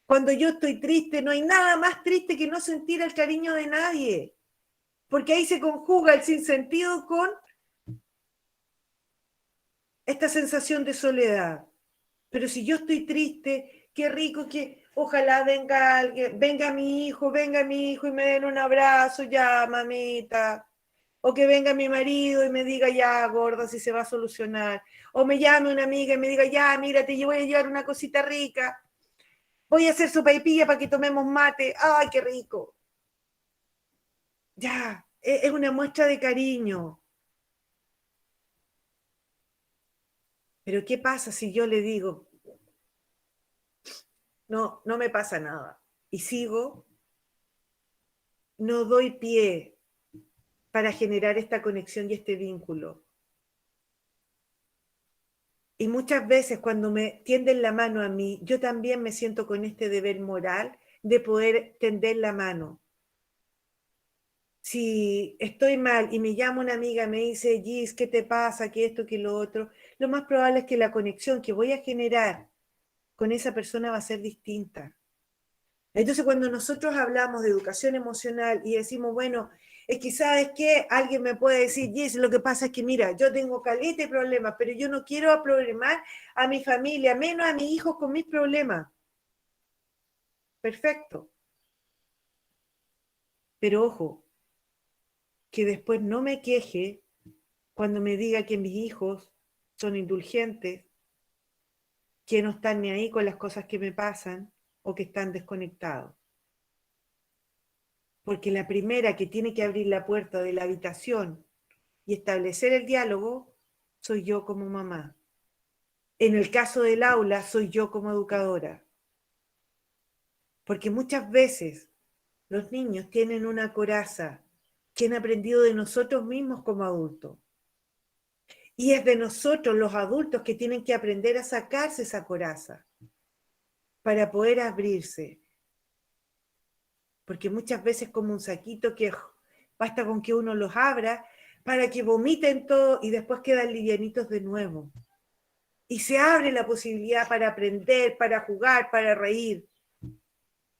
Cuando yo estoy triste, no hay nada más triste que no sentir el cariño de nadie. Porque ahí se conjuga el sinsentido con esta sensación de soledad. Pero si yo estoy triste, qué rico que ojalá venga alguien, venga mi hijo y me den un abrazo, ya, mamita. O que venga mi marido y me diga, ya, gorda, si se va a solucionar. O me llame una amiga y me diga, ya, mira, te voy a llevar una cosita rica. Voy a hacer sopaipilla para que tomemos mate. ¡Ay, qué rico! Ya, es una muestra de cariño. Pero ¿qué pasa si yo le digo, no, no me pasa nada? Y sigo, no doy pie para generar esta conexión y este vínculo. Y muchas veces cuando me tienden la mano a mí, yo también me siento con este deber moral de poder tender la mano. Si estoy mal y me llama una amiga, me dice, Gis, ¿qué te pasa? ¿Qué esto, qué lo otro? Lo más probable es que la conexión que voy a generar con esa persona va a ser distinta. Entonces, cuando nosotros hablamos de educación emocional y decimos, bueno, es que ¿sabes qué? Alguien me puede decir, Gis, lo que pasa es que mira, yo tengo caleta de problemas, pero yo no quiero problemar a mi familia, menos a mis hijos con mis problemas. Perfecto. Pero ojo, que después no me queje cuando me diga que mis hijos son indulgentes, que no están ni ahí con las cosas que me pasan o que están desconectados. porque la primera que tiene que abrir la puerta de la habitación y establecer el diálogo soy yo como mamá. En el caso del aula, soy yo como educadora. Porque muchas veces los niños tienen una coraza que han aprendido de nosotros mismos como adultos. Y es de nosotros los adultos que tienen que aprender a sacarse esa coraza para poder abrirse. Porque muchas veces como un saquito que basta con que uno los abra para que vomiten todo y después quedan livianitos de nuevo. Y se abre la posibilidad para aprender, para jugar, para reír.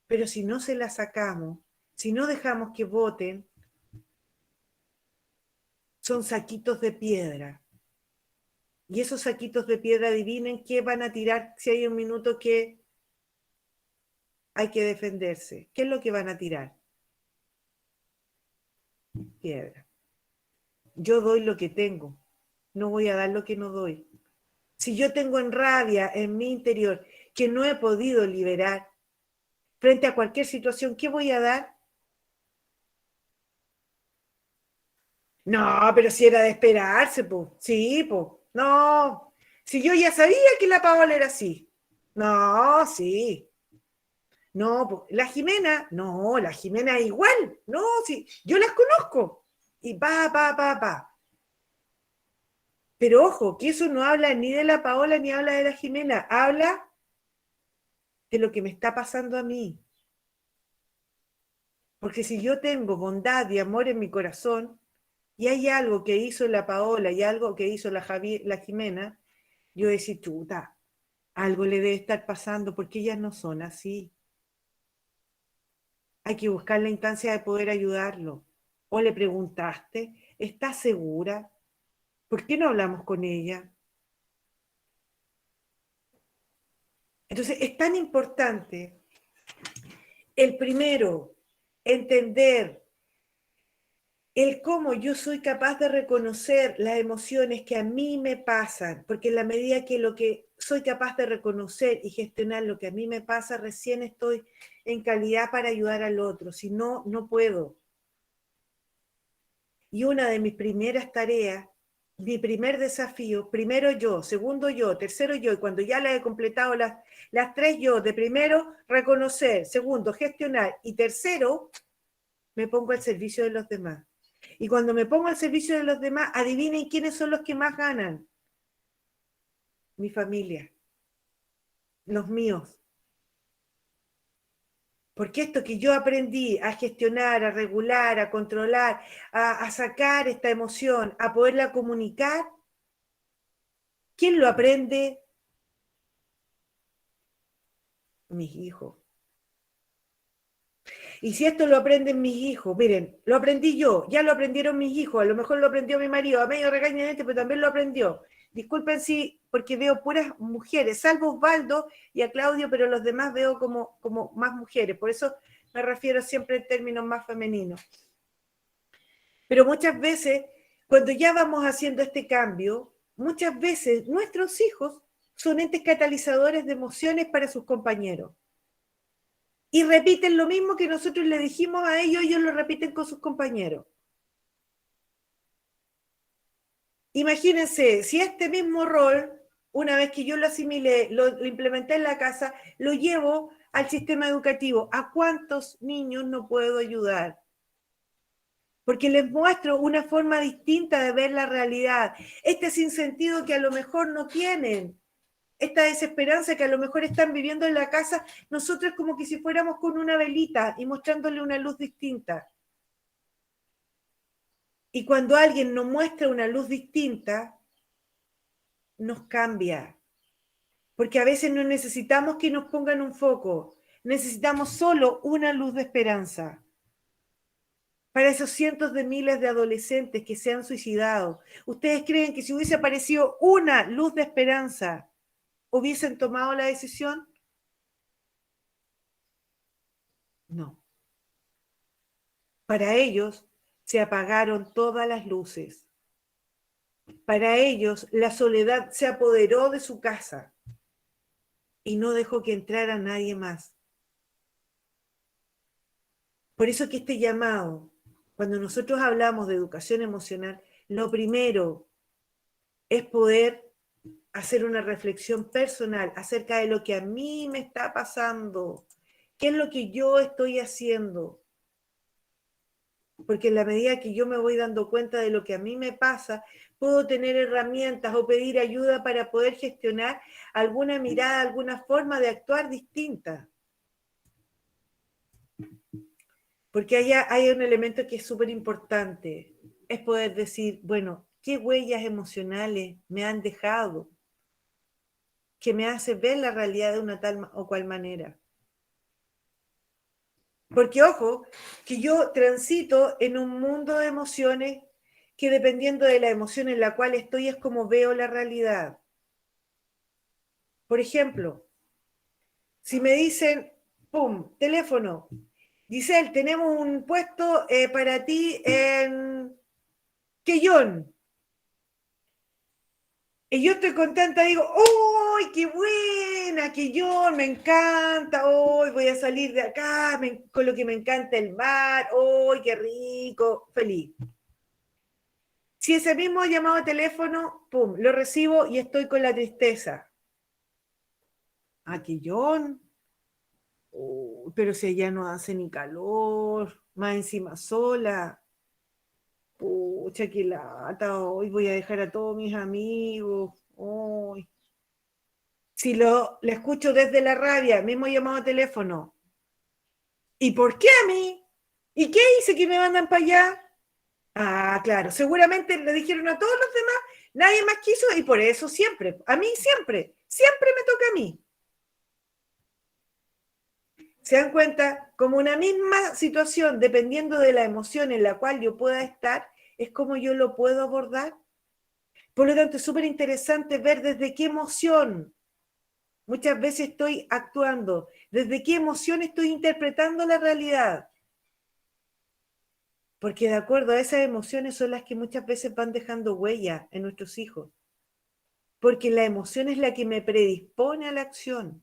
Pero si no se la sacamos, si no dejamos que boten, son saquitos de piedra. Y esos saquitos de piedra, adivinen qué van a tirar si hay un minuto que hay que defenderse. ¿Qué es lo que van a tirar? Piedra. Yo doy lo que tengo, no voy a dar lo que no doy. Si yo tengo en rabia en mi interior que no he podido liberar frente a cualquier situación, ¿qué voy a dar? No, pero si era de esperarse, pues. Sí, pues. No. Si yo ya sabía que la Paola era así. No, sí. No, pues. La Jimena, no, la Jimena es igual. No, sí. Yo las conozco. Y pa. Pero ojo, que eso no habla ni de la Paola ni habla de la Jimena. Habla de lo que me está pasando a mí. Porque si yo tengo bondad y amor en mi corazón, y hay algo que hizo la Paola y algo que hizo la Jimena, yo decir, chuta, algo le debe estar pasando porque ellas no son así. Hay que buscar la instancia de poder ayudarlo. O le preguntaste, ¿estás segura? ¿Por qué no hablamos con ella? Entonces, es tan importante el primero, entender el cómo yo soy capaz de reconocer las emociones que a mí me pasan, porque en la medida que lo que soy capaz de reconocer y gestionar lo que a mí me pasa, recién estoy en calidad para ayudar al otro, si no, no puedo. Y una de mis primeras tareas, mi primer desafío, primero yo, segundo yo, tercero yo, y cuando ya las he completado las tres yo, de primero, reconocer, segundo, gestionar, y tercero, me pongo al servicio de los demás. Y cuando me pongo al servicio de los demás, adivinen quiénes son los que más ganan. Mi familia, los míos. Porque esto que yo aprendí a gestionar, a regular, a controlar, a sacar esta emoción, a poderla comunicar, ¿quién lo aprende? Mis hijos. Y si esto lo aprenden mis hijos, miren, lo aprendí yo, ya lo aprendieron mis hijos, a lo mejor lo aprendió mi marido, a medio regañadamente, pero también lo aprendió. Disculpen si, porque veo puras mujeres, salvo Osvaldo y a Claudio, pero los demás veo como más mujeres, por eso me refiero siempre en términos más femeninos. Pero muchas veces, cuando ya vamos haciendo este cambio, muchas veces nuestros hijos son entes catalizadores de emociones para sus compañeros. Y repiten lo mismo que nosotros le dijimos a ellos, ellos lo repiten con sus compañeros. Imagínense, si este mismo rol, una vez que yo lo asimilé, lo implementé en la casa, lo llevo al sistema educativo, ¿a cuántos niños no puedo ayudar? Porque les muestro una forma distinta de ver la realidad, este sinsentido que a lo mejor no tienen, esta desesperanza que a lo mejor están viviendo en la casa, nosotros como que si fuéramos con una velita y mostrándole una luz distinta. Y cuando alguien nos muestra una luz distinta, nos cambia. Porque a veces no necesitamos que nos pongan un foco, necesitamos solo una luz de esperanza. Para esos cientos de miles de adolescentes que se han suicidado, ¿ustedes creen que si hubiese aparecido una luz de esperanza, hubiesen tomado la decisión? No. Para ellos se apagaron todas las luces. Para ellos la soledad se apoderó de su casa y no dejó que entrara nadie más. Por eso que este llamado, cuando nosotros hablamos de educación emocional, lo primero es poder hacer una reflexión personal acerca de lo que a mí me está pasando, qué es lo que yo estoy haciendo. Porque en la medida que yo me voy dando cuenta de lo que a mí me pasa, puedo tener herramientas o pedir ayuda para poder gestionar alguna mirada, alguna forma de actuar distinta. Porque hay un elemento que es súper importante, es poder decir, bueno, ¿qué huellas emocionales me han dejado que me hace ver la realidad de una tal o cual manera? Porque, ojo, que yo transito en un mundo de emociones que dependiendo de la emoción en la cual estoy es como veo la realidad. Por ejemplo, si me dicen, pum, teléfono, Giselle, tenemos un puesto para ti en Quellón. Y yo estoy contenta, digo, ¡uy, qué buena! Quellón, me encanta, hoy voy a salir de acá, con lo que me encanta el mar, ¡uy, qué rico! Feliz. Si ese mismo llamado de teléfono, pum, lo recibo y estoy con la tristeza. ¿A Quellón? Pero si allá no hace ni calor, más encima sola. Pucha, qué lata, hoy voy a dejar a todos mis amigos. Hoy. Si lo escucho desde la rabia, mismo llamado a teléfono. ¿Y por qué a mí? ¿Y qué hice que me mandan para allá? Ah, claro, seguramente le dijeron a todos los demás, nadie más quiso y por eso siempre, a mí siempre me toca a mí. ¿Se dan cuenta? Como una misma situación, dependiendo de la emoción en la cual yo pueda estar, es como yo lo puedo abordar. Por lo tanto, es súper interesante ver desde qué emoción muchas veces estoy actuando, desde qué emoción estoy interpretando la realidad. Porque de acuerdo a esas emociones son las que muchas veces van dejando huella en nuestros hijos. Porque la emoción es la que me predispone a la acción.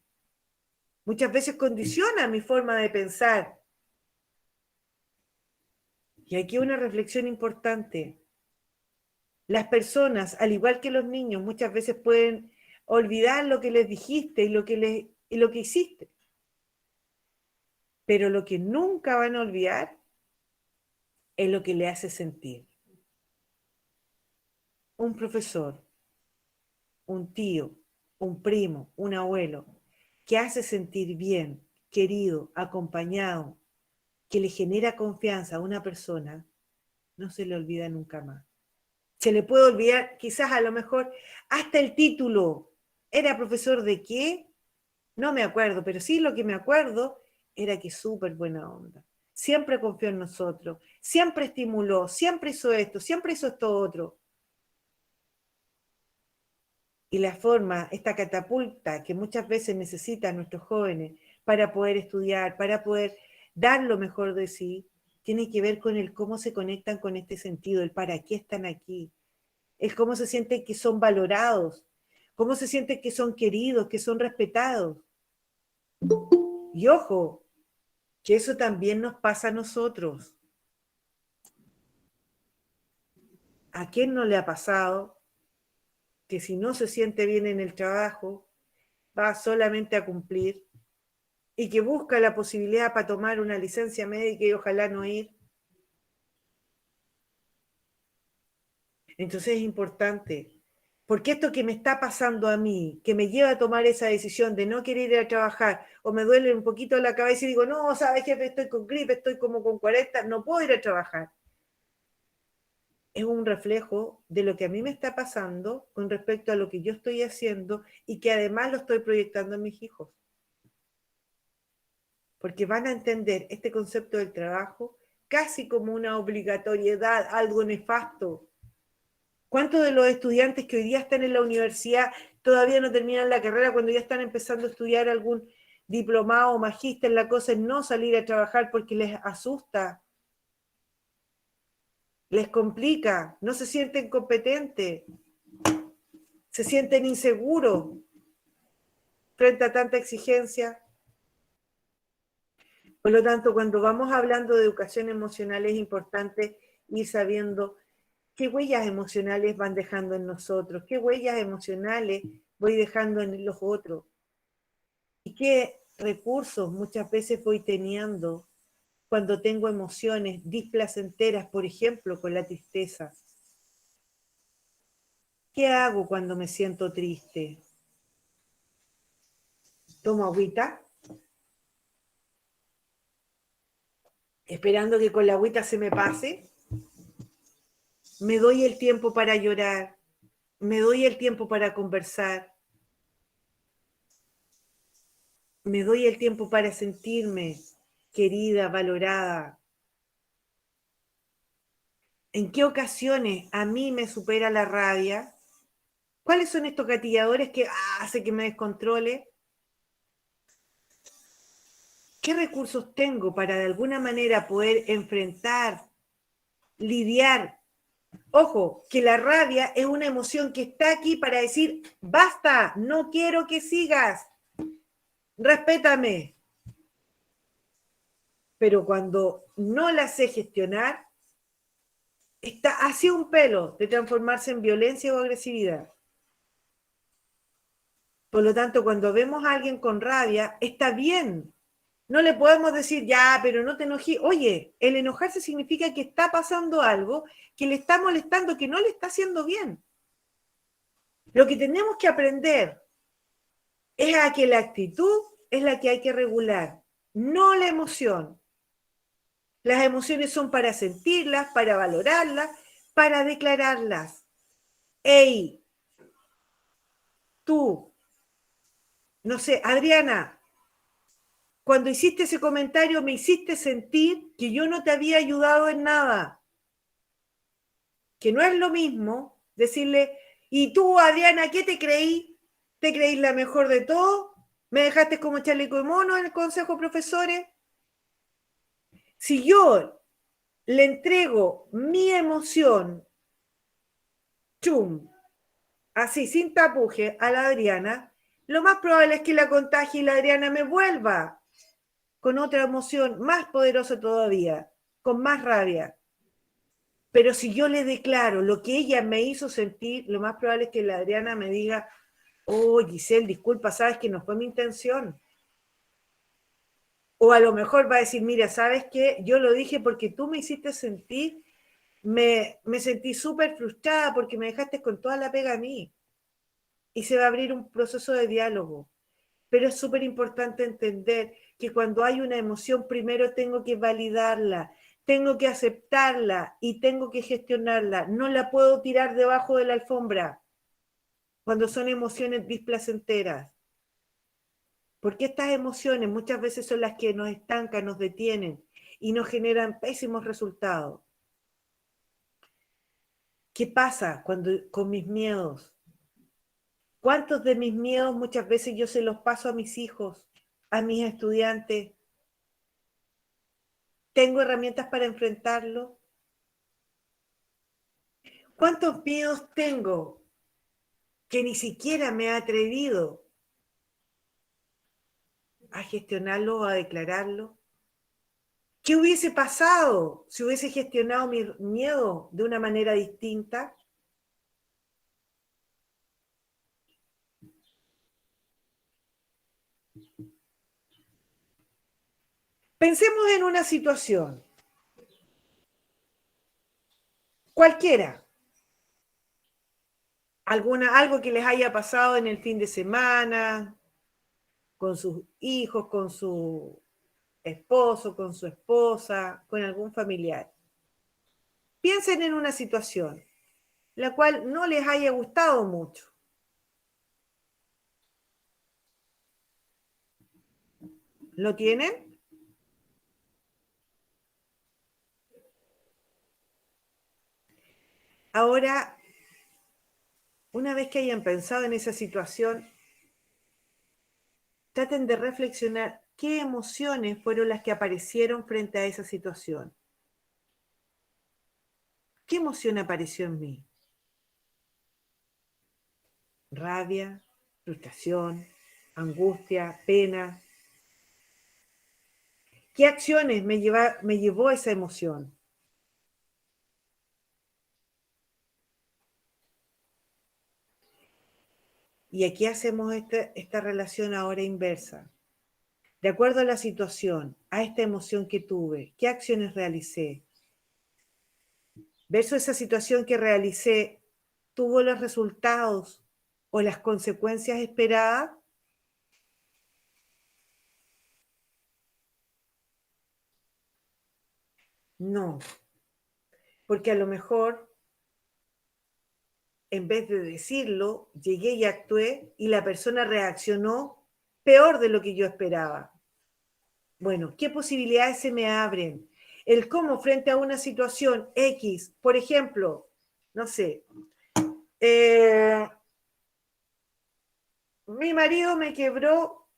Muchas veces condiciona mi forma de pensar. Y aquí una reflexión importante. Las personas, al igual que los niños, muchas veces pueden olvidar lo que les dijiste y lo que hiciste. Pero lo que nunca van a olvidar es lo que le hace sentir. Un profesor, un tío, un primo, un abuelo, que hace sentir bien, querido, acompañado, que le genera confianza a una persona, no se le olvida nunca más. Se le puede olvidar quizás a lo mejor hasta el título. ¿Era profesor de qué? No me acuerdo, pero sí lo que me acuerdo era que súper buena onda. Siempre confió en nosotros, siempre estimuló, siempre hizo esto otro. Y la forma, esta catapulta que muchas veces necesitan nuestros jóvenes para poder estudiar, para poder dar lo mejor de sí, tiene que ver con el cómo se conectan con este sentido, el para qué están aquí, el cómo se sienten que son valorados, cómo se sienten que son queridos, que son respetados. Y ojo, que eso también nos pasa a nosotros. ¿A quién no le ha pasado que si no se siente bien en el trabajo, va solamente a cumplir y que busca la posibilidad para tomar una licencia médica y ojalá no ir? Entonces es importante, porque esto que me está pasando a mí, que me lleva a tomar esa decisión de no querer ir a trabajar, o me duele un poquito la cabeza y digo, no, sabes jefe, estoy con gripe, estoy como con 40, no puedo ir a trabajar. Es un reflejo de lo que a mí me está pasando con respecto a lo que yo estoy haciendo y que además lo estoy proyectando en mis hijos. Porque van a entender este concepto del trabajo casi como una obligatoriedad, algo nefasto. ¿Cuántos de los estudiantes que hoy día están en la universidad todavía no terminan la carrera cuando ya están empezando a estudiar algún diplomado o magíster? La cosa es no salir a trabajar porque les asusta, les complica, no se sienten competentes, se sienten inseguros frente a tanta exigencia. Por lo tanto, cuando vamos hablando de educación emocional es importante ir sabiendo qué huellas emocionales van dejando en nosotros, qué huellas emocionales voy dejando en los otros y qué recursos muchas veces voy teniendo cuando tengo emociones displacenteras, por ejemplo, con la tristeza. ¿Qué hago cuando me siento triste? ¿Tomo agüita? Esperando que con la agüita se me pase. Me doy el tiempo para llorar. Me doy el tiempo para conversar. Me doy el tiempo para sentirme querida, valorada. ¿En qué ocasiones a mí me supera la rabia? ¿Cuáles son estos gatilladores que hace que me descontrole? ¿Qué recursos tengo para de alguna manera poder enfrentar, lidiar? Ojo, que la rabia es una emoción que está aquí para decir, basta, no quiero que sigas, respétame. Pero cuando no la sé gestionar, está así un pelo de transformarse en violencia o agresividad. Por lo tanto, cuando vemos a alguien con rabia, está bien. No le podemos decir, ya, pero no te enojes. Oye, el enojarse significa que está pasando algo que le está molestando, que no le está haciendo bien. Lo que tenemos que aprender es a que la actitud es la que hay que regular, no la emoción. Las emociones son para sentirlas, para valorarlas, para declararlas. Hey, tú, no sé, Adriana, cuando hiciste ese comentario me hiciste sentir que yo no te había ayudado en nada. Que no es lo mismo decirle, ¿y tú, Adriana, qué te creí? ¿Te creí la mejor de todo? ¿Me dejaste como chaleco de mono en el consejo de profesores? Si yo le entrego mi emoción, chum, así, sin tapuje, a la Adriana, lo más probable es que la contagie y la Adriana me vuelva con otra emoción más poderosa todavía, con más rabia. Pero si yo le declaro lo que ella me hizo sentir, lo más probable es que la Adriana me diga, oh, Giselle, disculpa, sabes que no fue mi intención. O a lo mejor va a decir, mira, ¿sabes qué? Yo lo dije porque tú me hiciste sentir, me sentí súper frustrada porque me dejaste con toda la pega a mí. Y se va a abrir un proceso de diálogo. Pero es súper importante entender que cuando hay una emoción, primero tengo que validarla, tengo que aceptarla y tengo que gestionarla. No la puedo tirar debajo de la alfombra cuando son emociones displacenteras. Porque estas emociones muchas veces son las que nos estancan, nos detienen y nos generan pésimos resultados. ¿Qué pasa con mis miedos? ¿Cuántos de mis miedos muchas veces yo se los paso a mis hijos, a mis estudiantes? ¿Tengo herramientas para enfrentarlo? ¿Cuántos miedos tengo que ni siquiera me he atrevido a gestionarlo o a declararlo? ¿Qué hubiese pasado si hubiese gestionado mi miedo de una manera distinta? Pensemos en una situación, cualquiera, algo que les haya pasado en el fin de semana, con sus hijos, con su esposo, con su esposa, con algún familiar. Piensen en una situación la cual no les haya gustado mucho. ¿Lo tienen? Ahora, una vez que hayan pensado en esa situación, traten de reflexionar qué emociones fueron las que aparecieron frente a esa situación. ¿Qué emoción apareció en mí? Rabia, frustración, angustia, pena. ¿Qué acciones me llevó esa emoción? Y aquí hacemos esta relación ahora inversa. De acuerdo a la situación, a esta emoción que tuve, ¿qué acciones realicé? Versus esa situación que realicé, ¿tuvo los resultados o las consecuencias esperadas? No, porque a lo mejor, en vez de decirlo, llegué y actué y la persona reaccionó peor de lo que yo esperaba. Bueno, ¿qué posibilidades se me abren? El cómo frente a una situación X, por ejemplo, no sé, mi marido me quebró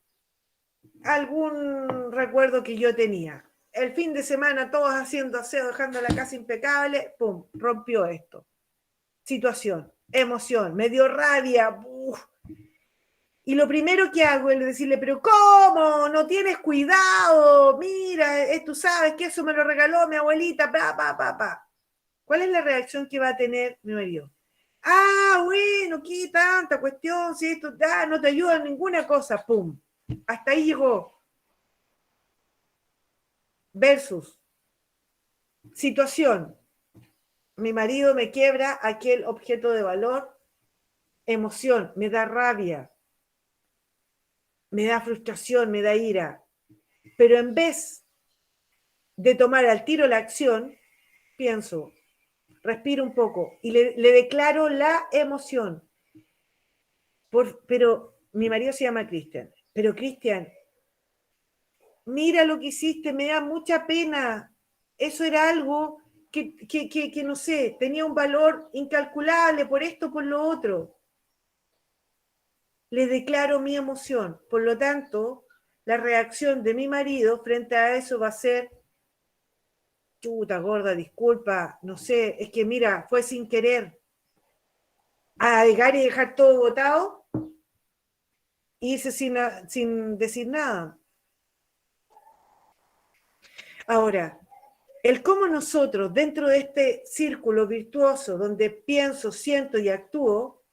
algún recuerdo que yo tenía. El fin de semana todos haciendo aseo, dejando la casa impecable, ¡pum!, rompió esto. Situación, emoción, me dio rabia. ¡Uf! Y lo primero que hago es decirle, pero ¿cómo? No tienes cuidado. Mira, tú sabes que eso me lo regaló mi abuelita. Pa. ¿Cuál es la reacción que va a tener mi marido? Ah, bueno, ¿qué tanta cuestión? Si esto no te ayuda en ninguna cosa. ¡Pum! Hasta ahí llegó. Versus situación. Mi marido me quiebra aquel objeto de valor. Emoción, me da rabia. Me da frustración, me da ira. Pero en vez de tomar al tiro la acción, pienso, respiro un poco y le declaro la emoción. Pero mi marido se llama Cristian. Pero Cristian, mira lo que hiciste, me da mucha pena. Eso era algo que no sé, tenía un valor incalculable por esto, por lo otro. Le declaro mi emoción. Por lo tanto, la reacción de mi marido frente a eso va a ser, chuta, gorda, disculpa, no sé, es que mira, fue sin querer. A llegar y dejar todo botado y irse sin decir nada. Ahora, el cómo nosotros, dentro de este círculo virtuoso donde pienso, siento y actúo,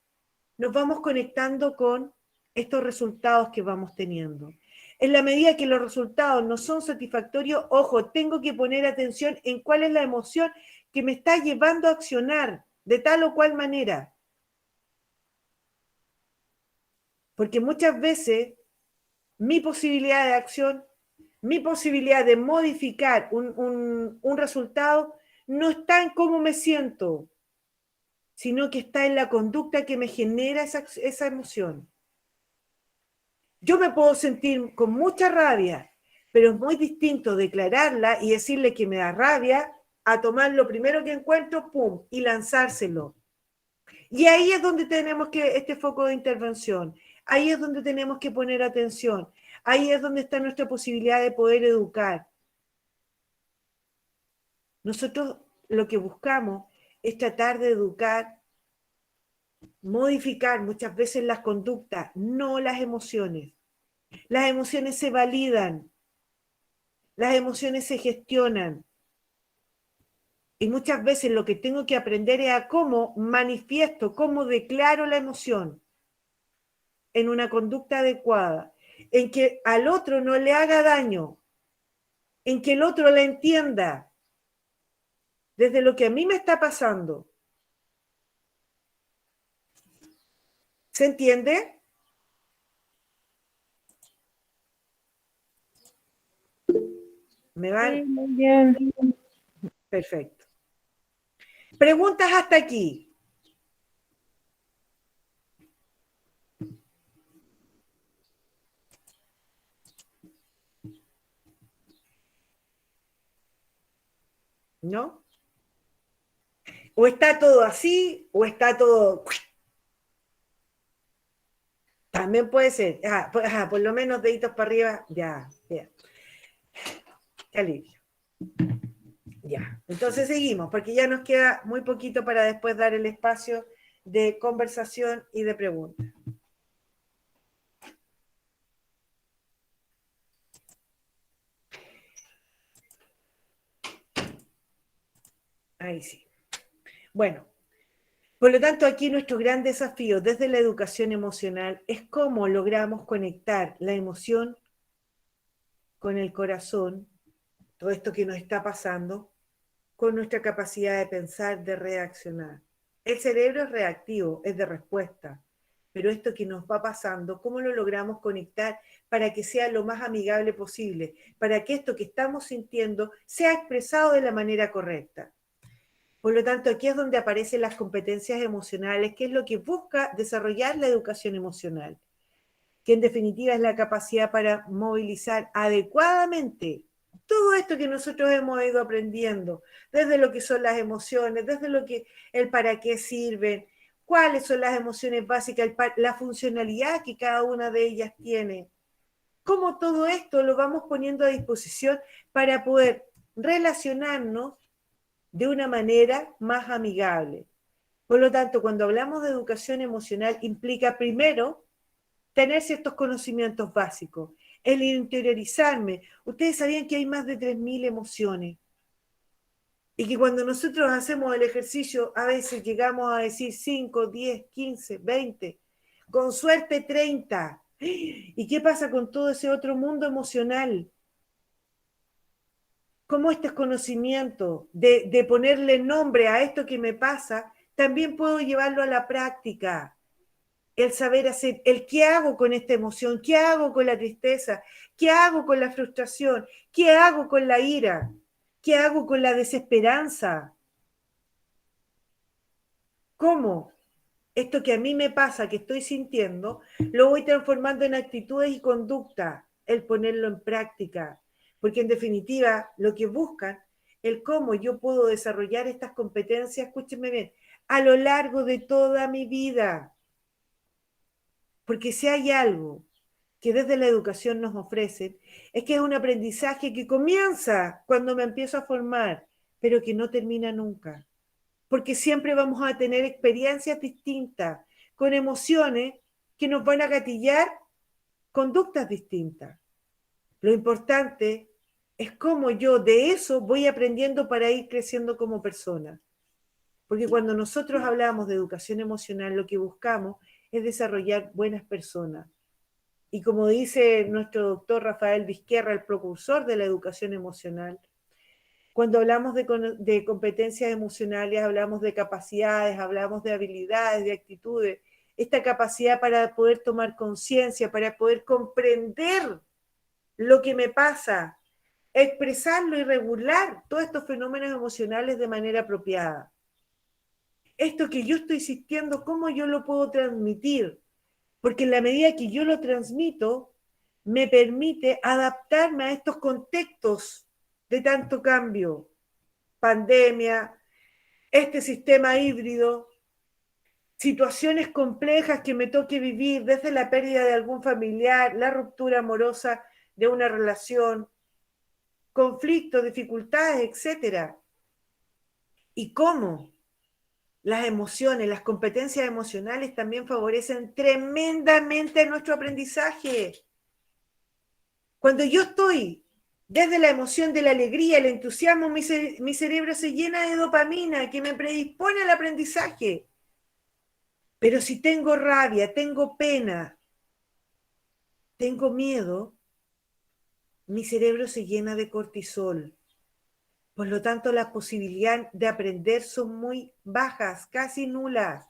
nos vamos conectando con estos resultados que vamos teniendo. En la medida que los resultados no son satisfactorios, ojo, tengo que poner atención en cuál es la emoción que me está llevando a accionar de tal o cual manera. Porque muchas veces mi posibilidad de acción, mi posibilidad de modificar un resultado, no está en cómo me siento, sino que está en la conducta que me genera esa emoción. Yo me puedo sentir con mucha rabia, pero es muy distinto declararla y decirle que me da rabia a tomar lo primero que encuentro, pum, y lanzárselo. Y ahí es donde tenemos este foco de intervención. Ahí es donde tenemos que poner atención. Ahí es donde está nuestra posibilidad de poder educar. Nosotros lo que buscamos es tratar de educar, modificar muchas veces las conductas, no las emociones. Las emociones se validan, las emociones se gestionan. Y muchas veces lo que tengo que aprender es a cómo manifiesto, cómo declaro la emoción en una conducta adecuada, en que al otro no le haga daño, en que el otro la entienda desde lo que a mí me está pasando. ¿Se entiende? ¿Me van? Sí, muy bien. Perfecto. Preguntas hasta aquí. ¿No? O está todo así, o está todo... También puede ser. Por lo menos deditos para arriba, ya. Qué alivio. Ya. Entonces seguimos, porque ya nos queda muy poquito para después dar el espacio de conversación y de preguntas. Ahí sí. Bueno, por lo tanto, aquí nuestro gran desafío desde la educación emocional es cómo logramos conectar la emoción con el corazón, todo esto que nos está pasando, con nuestra capacidad de pensar, de reaccionar. El cerebro es reactivo, es de respuesta, pero esto que nos va pasando, ¿cómo lo logramos conectar para que sea lo más amigable posible? Para que esto que estamos sintiendo sea expresado de la manera correcta. Por lo tanto, aquí es donde aparecen las competencias emocionales, que es lo que busca desarrollar la educación emocional, que en definitiva es la capacidad para movilizar adecuadamente todo esto que nosotros hemos ido aprendiendo, desde lo que son las emociones, desde lo que el para qué sirven, cuáles son las emociones básicas, la funcionalidad que cada una de ellas tiene, cómo todo esto lo vamos poniendo a disposición para poder relacionarnos de una manera más amigable. Por lo tanto, cuando hablamos de educación emocional, implica primero tener ciertos conocimientos básicos, el interiorizarme. Ustedes sabían que hay más de 3.000 emociones y que cuando nosotros hacemos el ejercicio a veces llegamos a decir 5, 10, 15, 20, con suerte 30. ¿Y qué pasa con todo ese otro mundo emocional? Cómo este conocimiento de ponerle nombre a esto que me pasa, también puedo llevarlo a la práctica. El saber hacer, el qué hago con esta emoción, qué hago con la tristeza, qué hago con la frustración, qué hago con la ira, qué hago con la desesperanza. ¿Cómo esto que a mí me pasa, que estoy sintiendo, lo voy transformando en actitudes y conducta, el ponerlo en práctica? Porque en definitiva, lo que buscan, el cómo yo puedo desarrollar estas competencias, escúchenme bien, a lo largo de toda mi vida. Porque si hay algo que desde la educación nos ofrecen, es que es un aprendizaje que comienza cuando me empiezo a formar, pero que no termina nunca. Porque siempre vamos a tener experiencias distintas, con emociones que nos van a gatillar conductas distintas. Lo importante es cómo yo de eso voy aprendiendo para ir creciendo como persona. Porque cuando nosotros hablamos de educación emocional, lo que buscamos es desarrollar buenas personas. Y como dice nuestro doctor Rafael Vizquerra, el precursor de la educación emocional, cuando hablamos de competencias emocionales, hablamos de capacidades, hablamos de habilidades, de actitudes, esta capacidad para poder tomar conciencia, para poder comprender lo que me pasa, expresarlo y regular todos estos fenómenos emocionales de manera apropiada. Esto que yo estoy sintiendo, ¿cómo yo lo puedo transmitir? Porque en la medida que yo lo transmito, me permite adaptarme a estos contextos de tanto cambio, pandemia, este sistema híbrido, situaciones complejas que me toque vivir, desde la pérdida de algún familiar, la ruptura amorosa de una relación, conflictos, dificultades, etcétera. Y cómo las emociones, las competencias emocionales también favorecen tremendamente nuestro aprendizaje. Cuando yo estoy desde la emoción de la alegría, el entusiasmo, mi cerebro se llena de dopamina que me predispone al aprendizaje. Pero si tengo rabia, tengo pena, tengo miedo, mi cerebro se llena de cortisol. Por lo tanto, las posibilidades de aprender son muy bajas, casi nulas.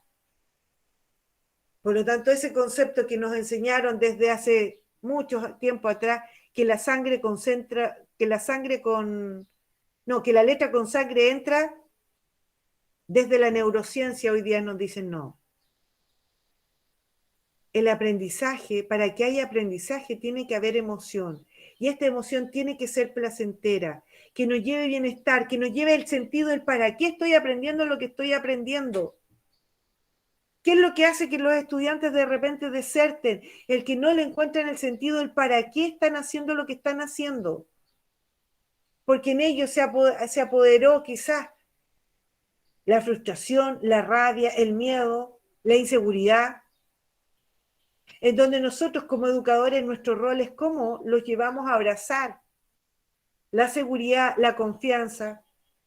Por lo tanto, ese concepto que nos enseñaron desde hace mucho tiempo atrás, que la sangre concentra, que la sangre con, no, que la letra con sangre entra, desde la neurociencia hoy día nos dicen no. El aprendizaje, para que haya aprendizaje, tiene que haber emoción. Y esta emoción tiene que ser placentera, que nos lleve bienestar, que nos lleve el sentido del para qué estoy aprendiendo lo que estoy aprendiendo. ¿Qué es lo que hace que los estudiantes de repente deserten? El que no le encuentran el sentido del para qué están haciendo lo que están haciendo. Porque en ellos se apoderó quizás la frustración, la rabia, el miedo, la inseguridad, en donde nosotros como educadores nuestro rol es cómo los llevamos a abrazar la seguridad, la confianza,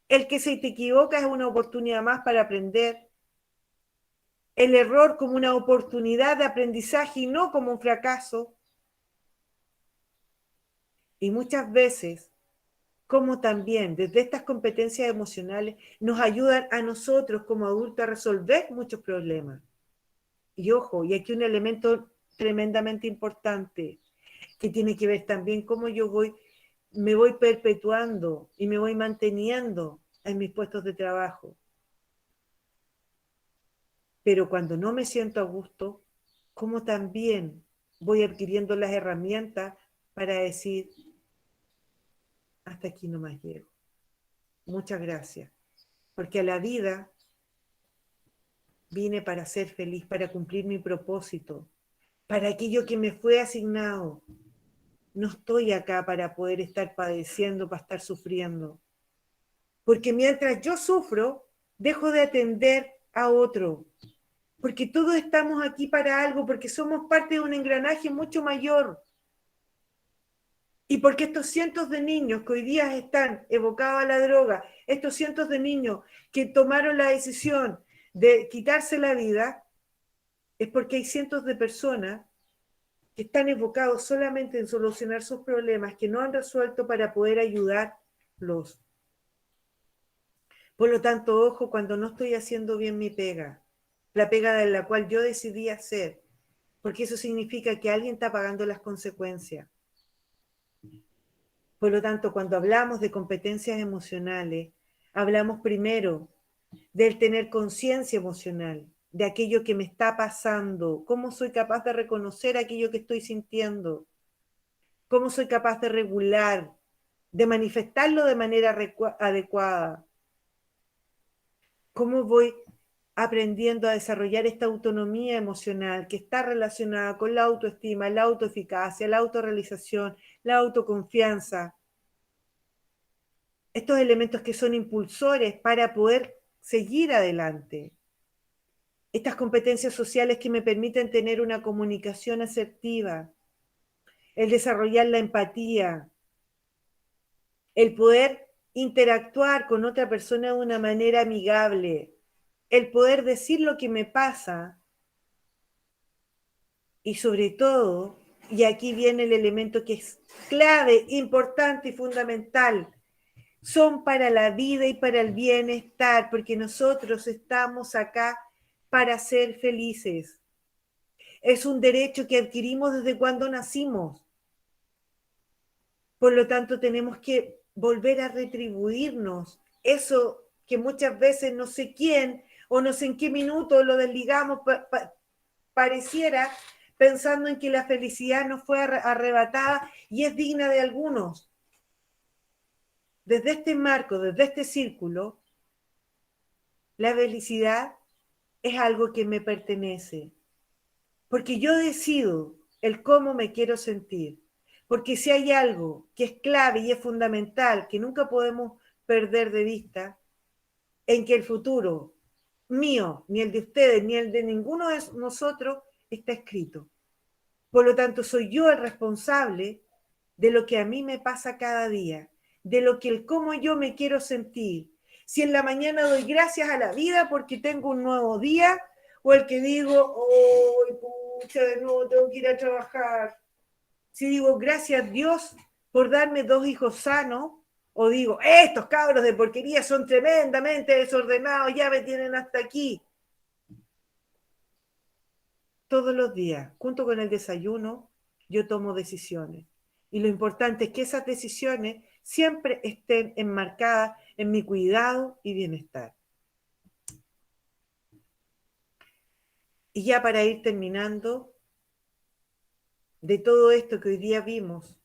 El que se te equivoca es una oportunidad más para aprender. El error como una oportunidad de aprendizaje y no como un fracaso. Y muchas veces, como también desde estas competencias emocionales, nos ayudan a nosotros como adultos a resolver muchos problemas. Y ojo, y aquí un elemento tremendamente importante que tiene que ver también cómo me voy perpetuando y me voy manteniendo en mis puestos de trabajo. Pero cuando no me siento a gusto, cómo también voy adquiriendo las herramientas para decir, hasta aquí no más llego. Muchas gracias. Porque a la vida vine para ser feliz, para cumplir mi propósito, para aquello que me fue asignado. No estoy acá para poder estar padeciendo, para estar sufriendo. Porque mientras yo sufro, dejo de atender a otro. Porque todos estamos aquí para algo, porque somos parte de un engranaje mucho mayor. Y porque estos cientos de niños que hoy día están evocados a la droga, estos cientos de niños que tomaron la decisión de quitarse la vida, es porque hay cientos de personas que están enfocados solamente en solucionar sus problemas que no han resuelto para poder ayudarlos. Por lo tanto, ojo cuando no estoy haciendo bien mi pega, la pega de la cual yo decidí hacer, porque eso significa que alguien está pagando las consecuencias. Por lo tanto, cuando hablamos de competencias emocionales, hablamos primero del tener conciencia emocional, de aquello que me está pasando, cómo soy capaz de reconocer aquello que estoy sintiendo, cómo soy capaz de regular, de manifestarlo de manera adecuada, cómo voy aprendiendo a desarrollar esta autonomía emocional que está relacionada con la autoestima, la autoeficacia, la autorrealización, la autoconfianza. Estos elementos que son impulsores para poder seguir adelante. Estas competencias sociales que me permiten tener una comunicación asertiva, el desarrollar la empatía, el poder interactuar con otra persona de una manera amigable, el poder decir lo que me pasa y sobre todo, y aquí viene el elemento que es clave, importante y fundamental, son para la vida y para el bienestar, porque nosotros estamos acá para ser felices. Es un derecho que adquirimos desde cuando nacimos. Por lo tanto, tenemos que volver a retribuirnos eso que muchas veces no sé quién o no sé en qué minuto lo desligamos, pareciera pensando en que la felicidad nos fue arrebatada y es digna de algunos. Desde este marco, desde este círculo, la felicidad es algo que me pertenece, porque yo decido el cómo me quiero sentir, porque si hay algo que es clave y es fundamental, que nunca podemos perder de vista, en que el futuro mío, ni el de ustedes, ni el de ninguno de nosotros está escrito. Por lo tanto, soy yo el responsable de lo que a mí me pasa cada día, de lo que el cómo yo me quiero sentir. Si en la mañana doy gracias a la vida porque tengo un nuevo día, o el que digo, oh, pucha, de nuevo tengo que ir a trabajar. Si digo gracias Dios por darme 2 hijos sanos, o digo, estos cabros de porquería son tremendamente desordenados, ya me tienen hasta aquí. Todos los días, junto con el desayuno, yo tomo decisiones. Y lo importante es que esas decisiones siempre estén enmarcadas en mi cuidado y bienestar. Y ya para ir terminando, de todo esto que hoy día vimos,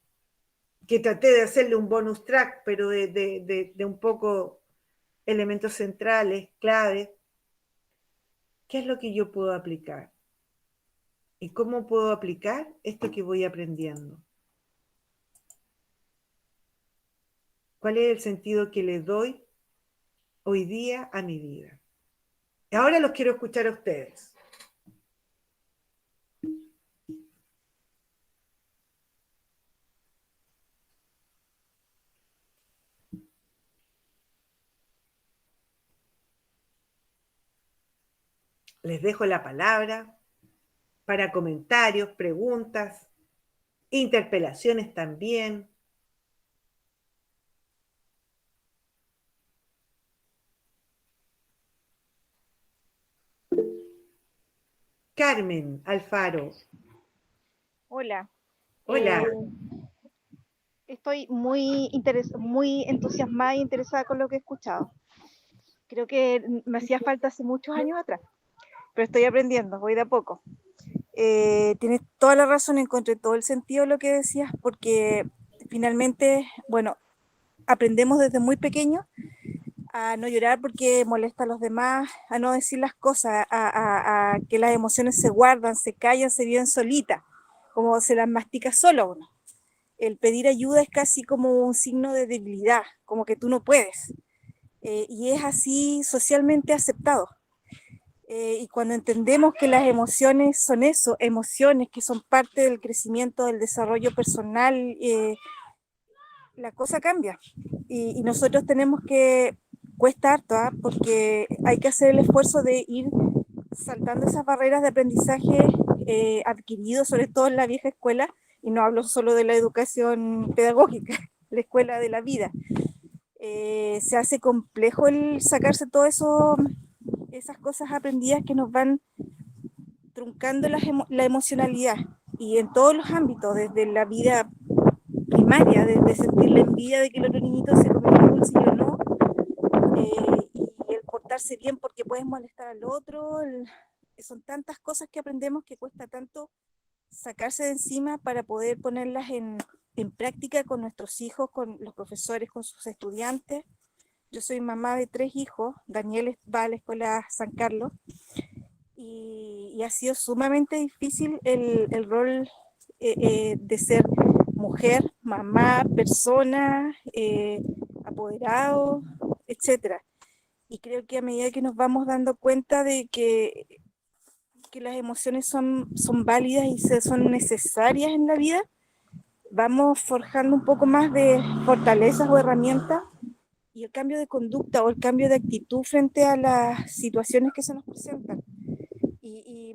que traté de hacerle un bonus track, pero de un poco elementos centrales, claves, ¿qué es lo que yo puedo aplicar? ¿Y cómo puedo aplicar esto que voy aprendiendo? ¿Cuál es el sentido que le doy hoy día a mi vida? Y ahora los quiero escuchar a ustedes. Les dejo la palabra para comentarios, preguntas, interpelaciones también. Carmen Alfaro. Hola. Hola. Estoy muy entusiasmada e interesada con lo que he escuchado. Creo que me hacía falta hace muchos años atrás, pero estoy aprendiendo, voy de a poco. Tienes toda la razón, encontré todo el sentido de lo que decías, porque finalmente, bueno, aprendemos desde muy pequeños a no llorar porque molesta a los demás, a no decir las cosas, a que las emociones se guardan, se callan, se viven solitas, como se las mastica solo uno. El pedir ayuda es casi como un signo de debilidad, como que tú no puedes. Y es así socialmente aceptado. Y cuando entendemos que las emociones son eso, emociones que son parte del crecimiento, del desarrollo personal, la cosa cambia. Y nosotros tenemos que, cuesta harto, porque hay que hacer el esfuerzo de ir saltando esas barreras de aprendizaje adquiridos, sobre todo en la vieja escuela, y no hablo solo de la educación pedagógica, la escuela de la vida. Se hace complejo el sacarse todo eso, esas cosas aprendidas que nos van truncando la emocionalidad, y en todos los ámbitos, desde la vida primaria, desde sentir la envidia de que el otro niñito se comió un dulce y yo no, y el portarse bien porque puedes molestar al otro, son tantas cosas que aprendemos que cuesta tanto sacarse de encima para poder ponerlas en práctica con nuestros hijos, con los profesores, con sus estudiantes. Yo soy mamá de 3 hijos, Daniel va a la escuela San Carlos, y ha sido sumamente difícil el rol de ser mujer, mamá, persona, apoderado, etcétera. Y creo que a medida que nos vamos dando cuenta de que las emociones son válidas y son necesarias en la vida, vamos forjando un poco más de fortalezas o herramientas, y el cambio de conducta o el cambio de actitud frente a las situaciones que se nos presentan. Y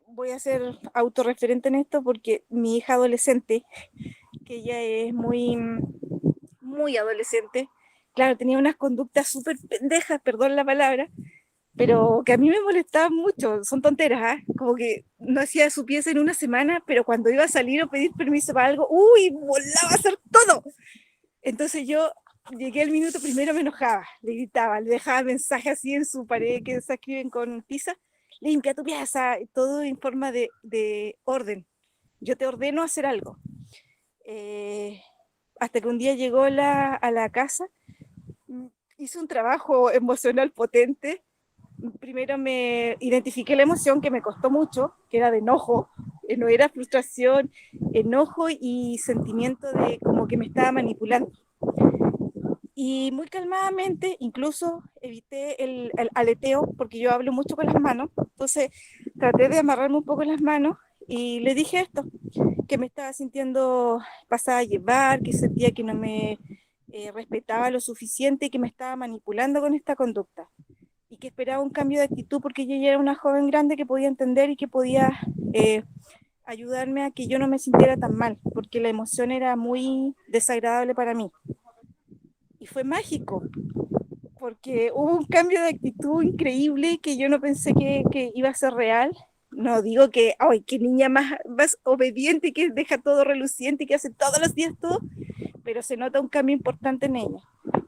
voy a ser autorreferente en esto porque mi hija adolescente, que ella es muy adolescente, claro, tenía unas conductas súper pendejas, perdón la palabra, pero que a mí me molestaban mucho, son tonteras, como que no hacía su pieza en una semana, pero cuando iba a salir o pedir permiso para algo, ¡uy! Volaba a hacer todo. Entonces yo llegué al minuto primero, me enojaba, le gritaba, le dejaba mensajes así en su pared que se escriben con tiza: limpia tu pieza, todo en forma de orden. Yo te ordeno hacer algo. Hasta que un día llegó a la casa, hice un trabajo emocional potente. Primero me identifiqué la emoción que me costó mucho, que era de enojo, no era frustración, enojo y sentimiento de como que me estaba manipulando. Y muy calmadamente, incluso evité el aleteo, porque yo hablo mucho con las manos, entonces traté de amarrarme un poco las manos y le dije esto, que me estaba sintiendo pasada a llevar, que sentía que no me respetaba lo suficiente y que me estaba manipulando con esta conducta, y que esperaba un cambio de actitud porque yo ya era una joven grande que podía entender y que podía ayudarme a que yo no me sintiera tan mal, porque la emoción era muy desagradable para mí. Y fue mágico, porque hubo un cambio de actitud increíble que yo no pensé que iba a ser real. No digo que, ay, qué niña más obediente, que deja todo reluciente y que hace todos los días todo, pero se nota un cambio importante en ella.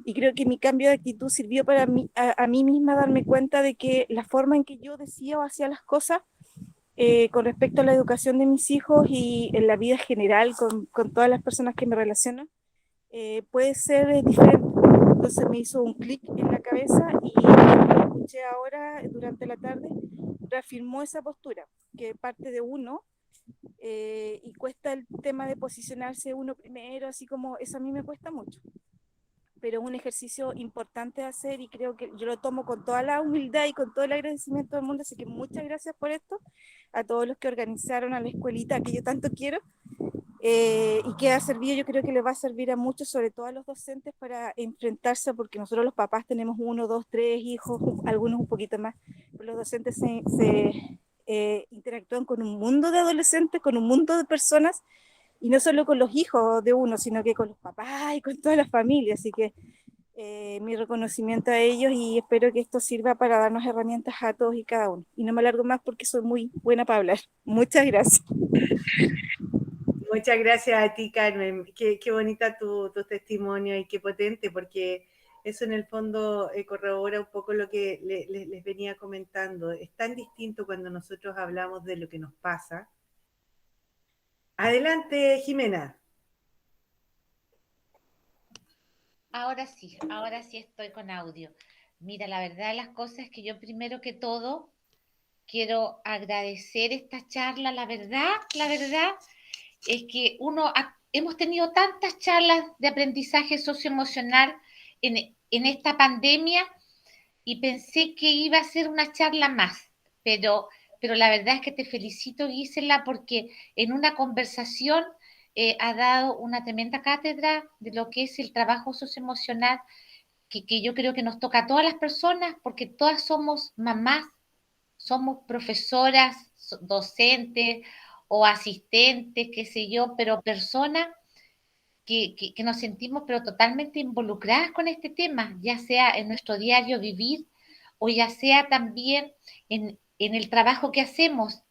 Y creo que mi cambio de actitud sirvió para mí, a mí misma darme cuenta de que la forma en que yo decía o hacía las cosas con respecto a la educación de mis hijos y en la vida general con todas las personas que me relacionan, puede ser diferente. Entonces me hizo un clic en la cabeza y lo escuché ahora durante la tarde, reafirmó esa postura, que parte de uno, y cuesta el tema de posicionarse uno primero, así como eso a mí me cuesta mucho, pero es un ejercicio importante de hacer y creo que yo lo tomo con toda la humildad y con todo el agradecimiento del mundo, así que muchas gracias por esto, a todos los que organizaron a la escuelita que yo tanto quiero, y que ha servido, yo creo que le va a servir a muchos, sobre todo a los docentes, para enfrentarse, porque nosotros los papás tenemos 1, 2, 3 hijos, algunos un poquito más, pero los docentes interactúan con un mundo de adolescentes, con un mundo de personas, y no solo con los hijos de uno, sino que con los papás y con toda la familia, así que mi reconocimiento a ellos y espero que esto sirva para darnos herramientas a todos y cada uno. Y no me alargo más porque soy muy buena para hablar. Muchas gracias. Muchas gracias a ti, Carmen. Qué bonita tu testimonio y qué potente, porque eso en el fondo corrobora un poco lo que les venía comentando. Es tan distinto cuando nosotros hablamos de lo que nos pasa. Adelante, Jimena. Ahora sí estoy con audio. Mira, la verdad de las cosas es que yo primero que todo quiero agradecer esta charla. La verdad es que hemos tenido tantas charlas de aprendizaje socioemocional en esta pandemia y pensé que iba a ser una charla más, pero la verdad es que te felicito, Gisela, porque en una conversación ha dado una tremenda cátedra de lo que es el trabajo socioemocional, que yo creo que nos toca a todas las personas, porque todas somos mamás, somos profesoras, docentes o asistentes, qué sé yo, pero personas que nos sentimos pero totalmente involucradas con este tema, ya sea en nuestro diario vivir o ya sea también en el trabajo que hacemos.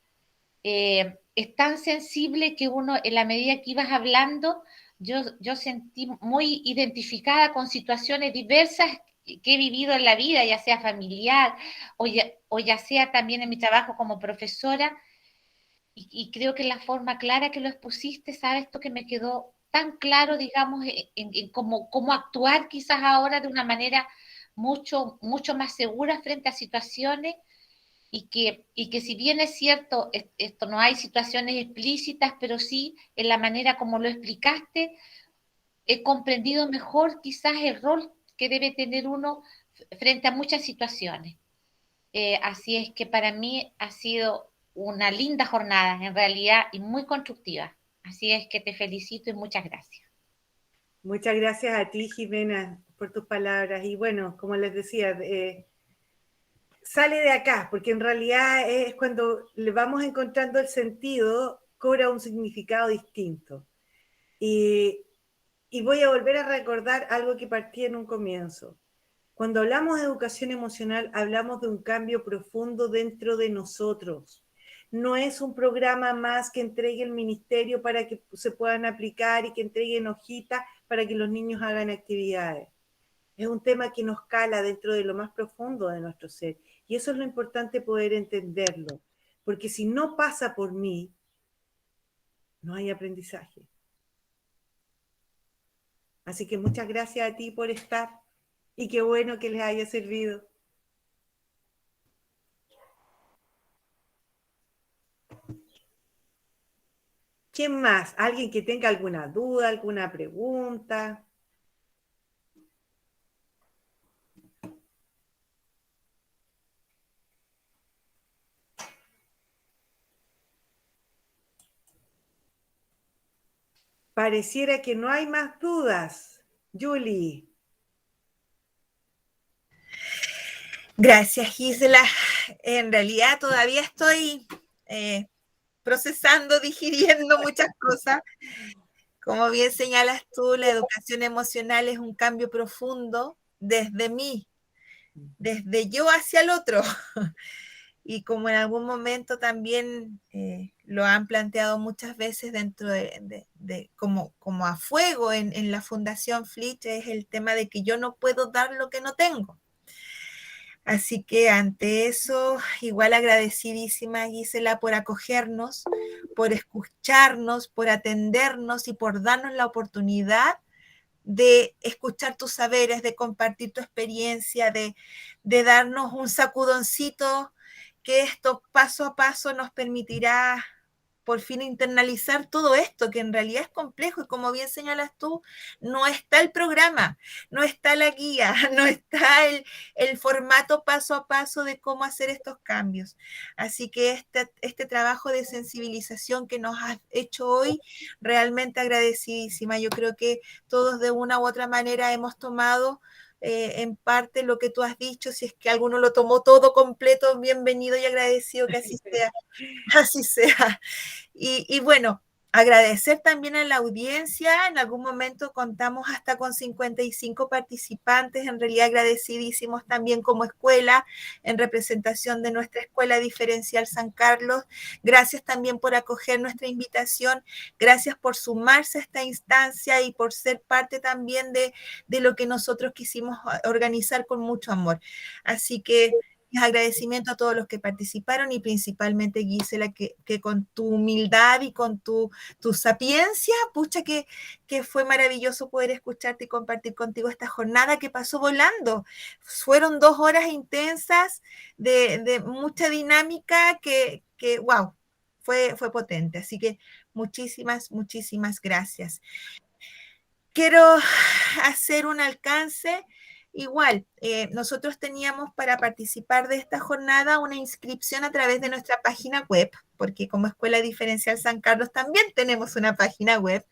Es tan sensible que uno, en la medida que ibas hablando, yo sentí muy identificada con situaciones diversas que he vivido en la vida, ya sea familiar o ya sea también en mi trabajo como profesora, y creo que la forma clara que lo expusiste, ¿sabes? Esto que me quedó tan claro, digamos, en cómo actuar quizás ahora de una manera mucho más segura frente a situaciones y que si bien es cierto, esto no hay situaciones explícitas, pero sí en la manera como lo explicaste, he comprendido mejor quizás el rol que debe tener uno frente a muchas situaciones. Así es que para mí ha sido una linda jornada en realidad y muy constructiva. Así es que te felicito y muchas gracias. Muchas gracias a ti, Jimena, por tus palabras. Y bueno, como les decía, sale de acá, porque en realidad es cuando le vamos encontrando el sentido, cobra un significado distinto. Y voy a volver a recordar algo que partí en un comienzo. Cuando hablamos de educación emocional, hablamos de un cambio profundo dentro de nosotros. No es un programa más que entregue el ministerio para que se puedan aplicar y que entreguen hojitas para que los niños hagan actividades. Es un tema que nos cala dentro de lo más profundo de nuestro ser. Y eso es lo importante, poder entenderlo. Porque si no pasa por mí, no hay aprendizaje. Así que muchas gracias a ti por estar y qué bueno que les haya servido. ¿Quién más? ¿Alguien que tenga alguna duda, alguna pregunta? Pareciera que no hay más dudas. Julie. Gracias, Gisela. En realidad todavía estoy procesando, digiriendo muchas cosas. Como bien señalas tú, la educación emocional es un cambio profundo desde mí, desde yo hacia el otro. Y como en algún momento también lo han planteado muchas veces dentro como a fuego en la Fundación Flich, es el tema de que yo no puedo dar lo que no tengo. Así que ante eso, igual agradecidísima, Gisela, por acogernos, por escucharnos, por atendernos y por darnos la oportunidad de escuchar tus saberes, de compartir tu experiencia, de darnos un sacudoncito, que esto paso a paso nos permitirá por fin internalizar todo esto, que en realidad es complejo y como bien señalas tú, no está el programa, no está la guía, no está el formato paso a paso de cómo hacer estos cambios. Así que este trabajo de sensibilización que nos has hecho hoy, realmente agradecidísima. Yo creo que todos de una u otra manera hemos tomado en parte lo que tú has dicho. Si es que alguno lo tomó todo completo, bienvenido y agradecido que así sea. Así sea. Y bueno, agradecer también a la audiencia. En algún momento contamos hasta con 55 participantes, en realidad agradecidísimos también como escuela, en representación de nuestra Escuela Diferencial San Carlos. Gracias también por acoger nuestra invitación, gracias por sumarse a esta instancia y por ser parte también de lo que nosotros quisimos organizar con mucho amor. Así que agradecimiento a todos los que participaron y principalmente Gisela, que con tu humildad y con tu sapiencia, pucha que fue maravilloso poder escucharte y compartir contigo esta jornada que pasó volando. Fueron 2 horas intensas de mucha dinámica que wow, fue potente. Así que muchísimas gracias. Quiero hacer un alcance. Igual, nosotros teníamos para participar de esta jornada una inscripción a través de nuestra página web, porque como Escuela Diferencial San Carlos también tenemos una página web.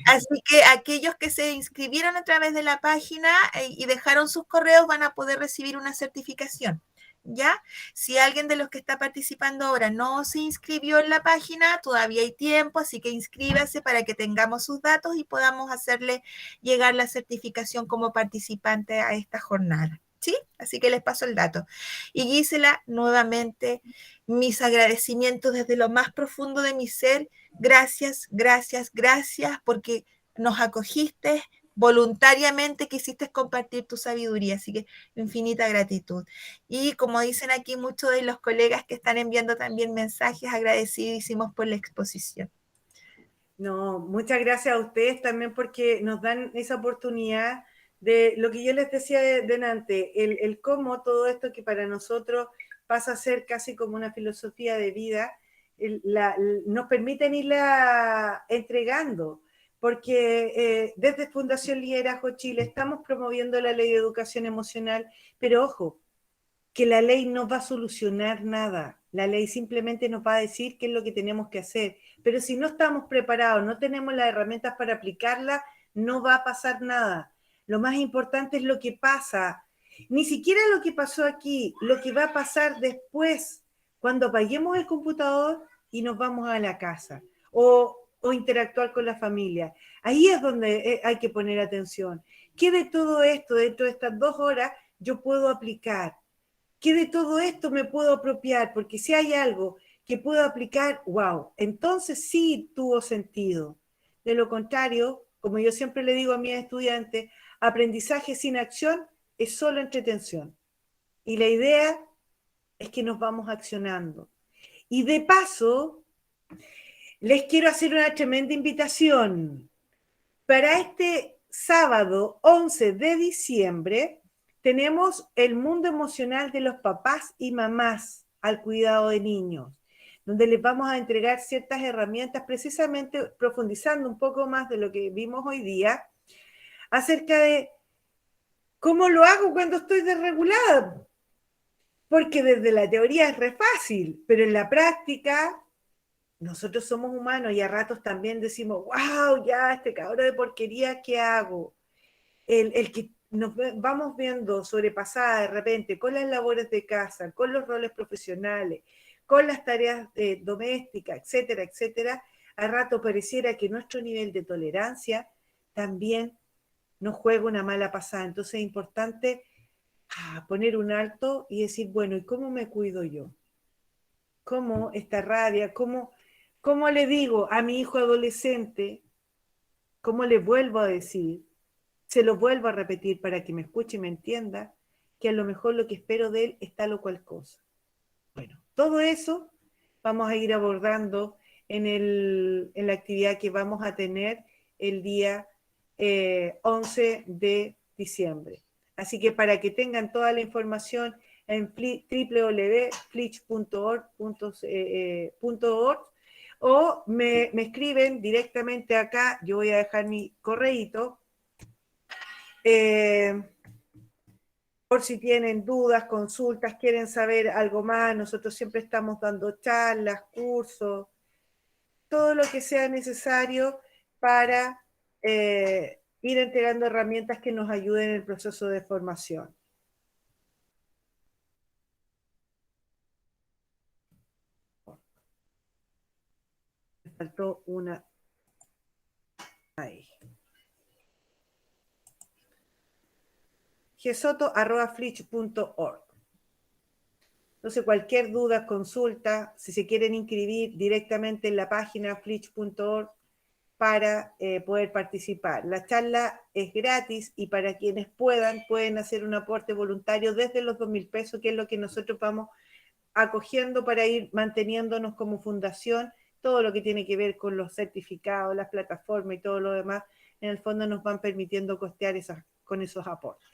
Así que aquellos que se inscribieron a través de la página y dejaron sus correos van a poder recibir una certificación. ¿Ya? Si alguien de los que está participando ahora no se inscribió en la página, todavía hay tiempo, así que inscríbase para que tengamos sus datos y podamos hacerle llegar la certificación como participante a esta jornada. ¿Sí? Así que les paso el dato. Y Gisela, nuevamente, mis agradecimientos desde lo más profundo de mi ser. Gracias, porque nos acogiste, voluntariamente quisiste compartir tu sabiduría, así que infinita gratitud. Y como dicen aquí muchos de los colegas que están enviando también mensajes, agradecidísimos por la exposición. No, muchas gracias a ustedes también porque nos dan esa oportunidad de lo que yo les decía delante, el cómo todo esto que para nosotros pasa a ser casi como una filosofía de vida, nos permiten irla entregando, porque desde Fundación Liderazgo Chile estamos promoviendo la ley de educación emocional, pero ojo, que la ley no va a solucionar nada, la ley simplemente nos va a decir qué es lo que tenemos que hacer, pero si no estamos preparados, no tenemos las herramientas para aplicarla, no va a pasar nada. Lo más importante es lo que pasa, ni siquiera lo que pasó aquí, lo que va a pasar después, cuando apaguemos el computador y nos vamos a la casa, o interactuar con la familia. Ahí es donde hay que poner atención. ¿Qué de todo esto, dentro de estas 2 horas, yo puedo aplicar? ¿Qué de todo esto me puedo apropiar? Porque si hay algo que puedo aplicar, wow, entonces sí tuvo sentido. De lo contrario, como yo siempre le digo a mis estudiantes, aprendizaje sin acción es solo entretención. Y la idea es que nos vamos accionando. Y de paso, les quiero hacer una tremenda invitación. Para este sábado 11 de diciembre, tenemos el mundo emocional de los papás y mamás al cuidado de niños, donde les vamos a entregar ciertas herramientas, precisamente profundizando un poco más de lo que vimos hoy día, acerca de cómo lo hago cuando estoy desregulada. Porque desde la teoría es re fácil, pero en la práctica nosotros somos humanos y a ratos también decimos, wow, ya, este cabrón de porquería, ¿qué hago? El que nos vamos viendo sobrepasada de repente con las labores de casa, con los roles profesionales, con las tareas domésticas, etcétera, etcétera, a rato pareciera que nuestro nivel de tolerancia también nos juega una mala pasada. Entonces es importante poner un alto y decir, bueno, ¿y cómo me cuido yo? ¿Cómo esta rabia? ¿Cómo le digo a mi hijo adolescente? ¿Cómo le vuelvo a decir? Se lo vuelvo a repetir para que me escuche y me entienda que a lo mejor lo que espero de él es tal o cual cosa. Bueno, todo eso vamos a ir abordando en la actividad que vamos a tener el día 11 de diciembre. Así que para que tengan toda la información en www.flitch.org o me escriben directamente acá. Yo voy a dejar mi correíto. Por si tienen dudas, consultas, quieren saber algo más, nosotros siempre estamos dando charlas, cursos, todo lo que sea necesario para ir entregando herramientas que nos ayuden en el proceso de formación. Me faltó una ahí. gesoto@flitch.org. Entonces, cualquier duda, consulta, si se quieren inscribir directamente en la página flitch.org para poder participar. La charla es gratis y para quienes pueden hacer un aporte voluntario desde los 2.000 pesos, que es lo que nosotros vamos acogiendo para ir manteniéndonos como fundación. Todo lo que tiene que ver con los certificados, las plataformas y todo lo demás, en el fondo nos van permitiendo costear con esos aportes.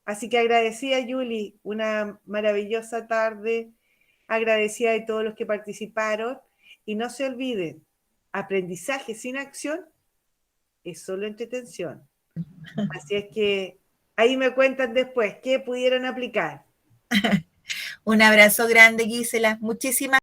Así que agradecida, Yuli, una maravillosa tarde, agradecida de todos los que participaron, y no se olviden, aprendizaje sin acción es solo entretención. Así es que ahí me cuentan después qué pudieron aplicar. Un abrazo grande, Gisela. Muchísimas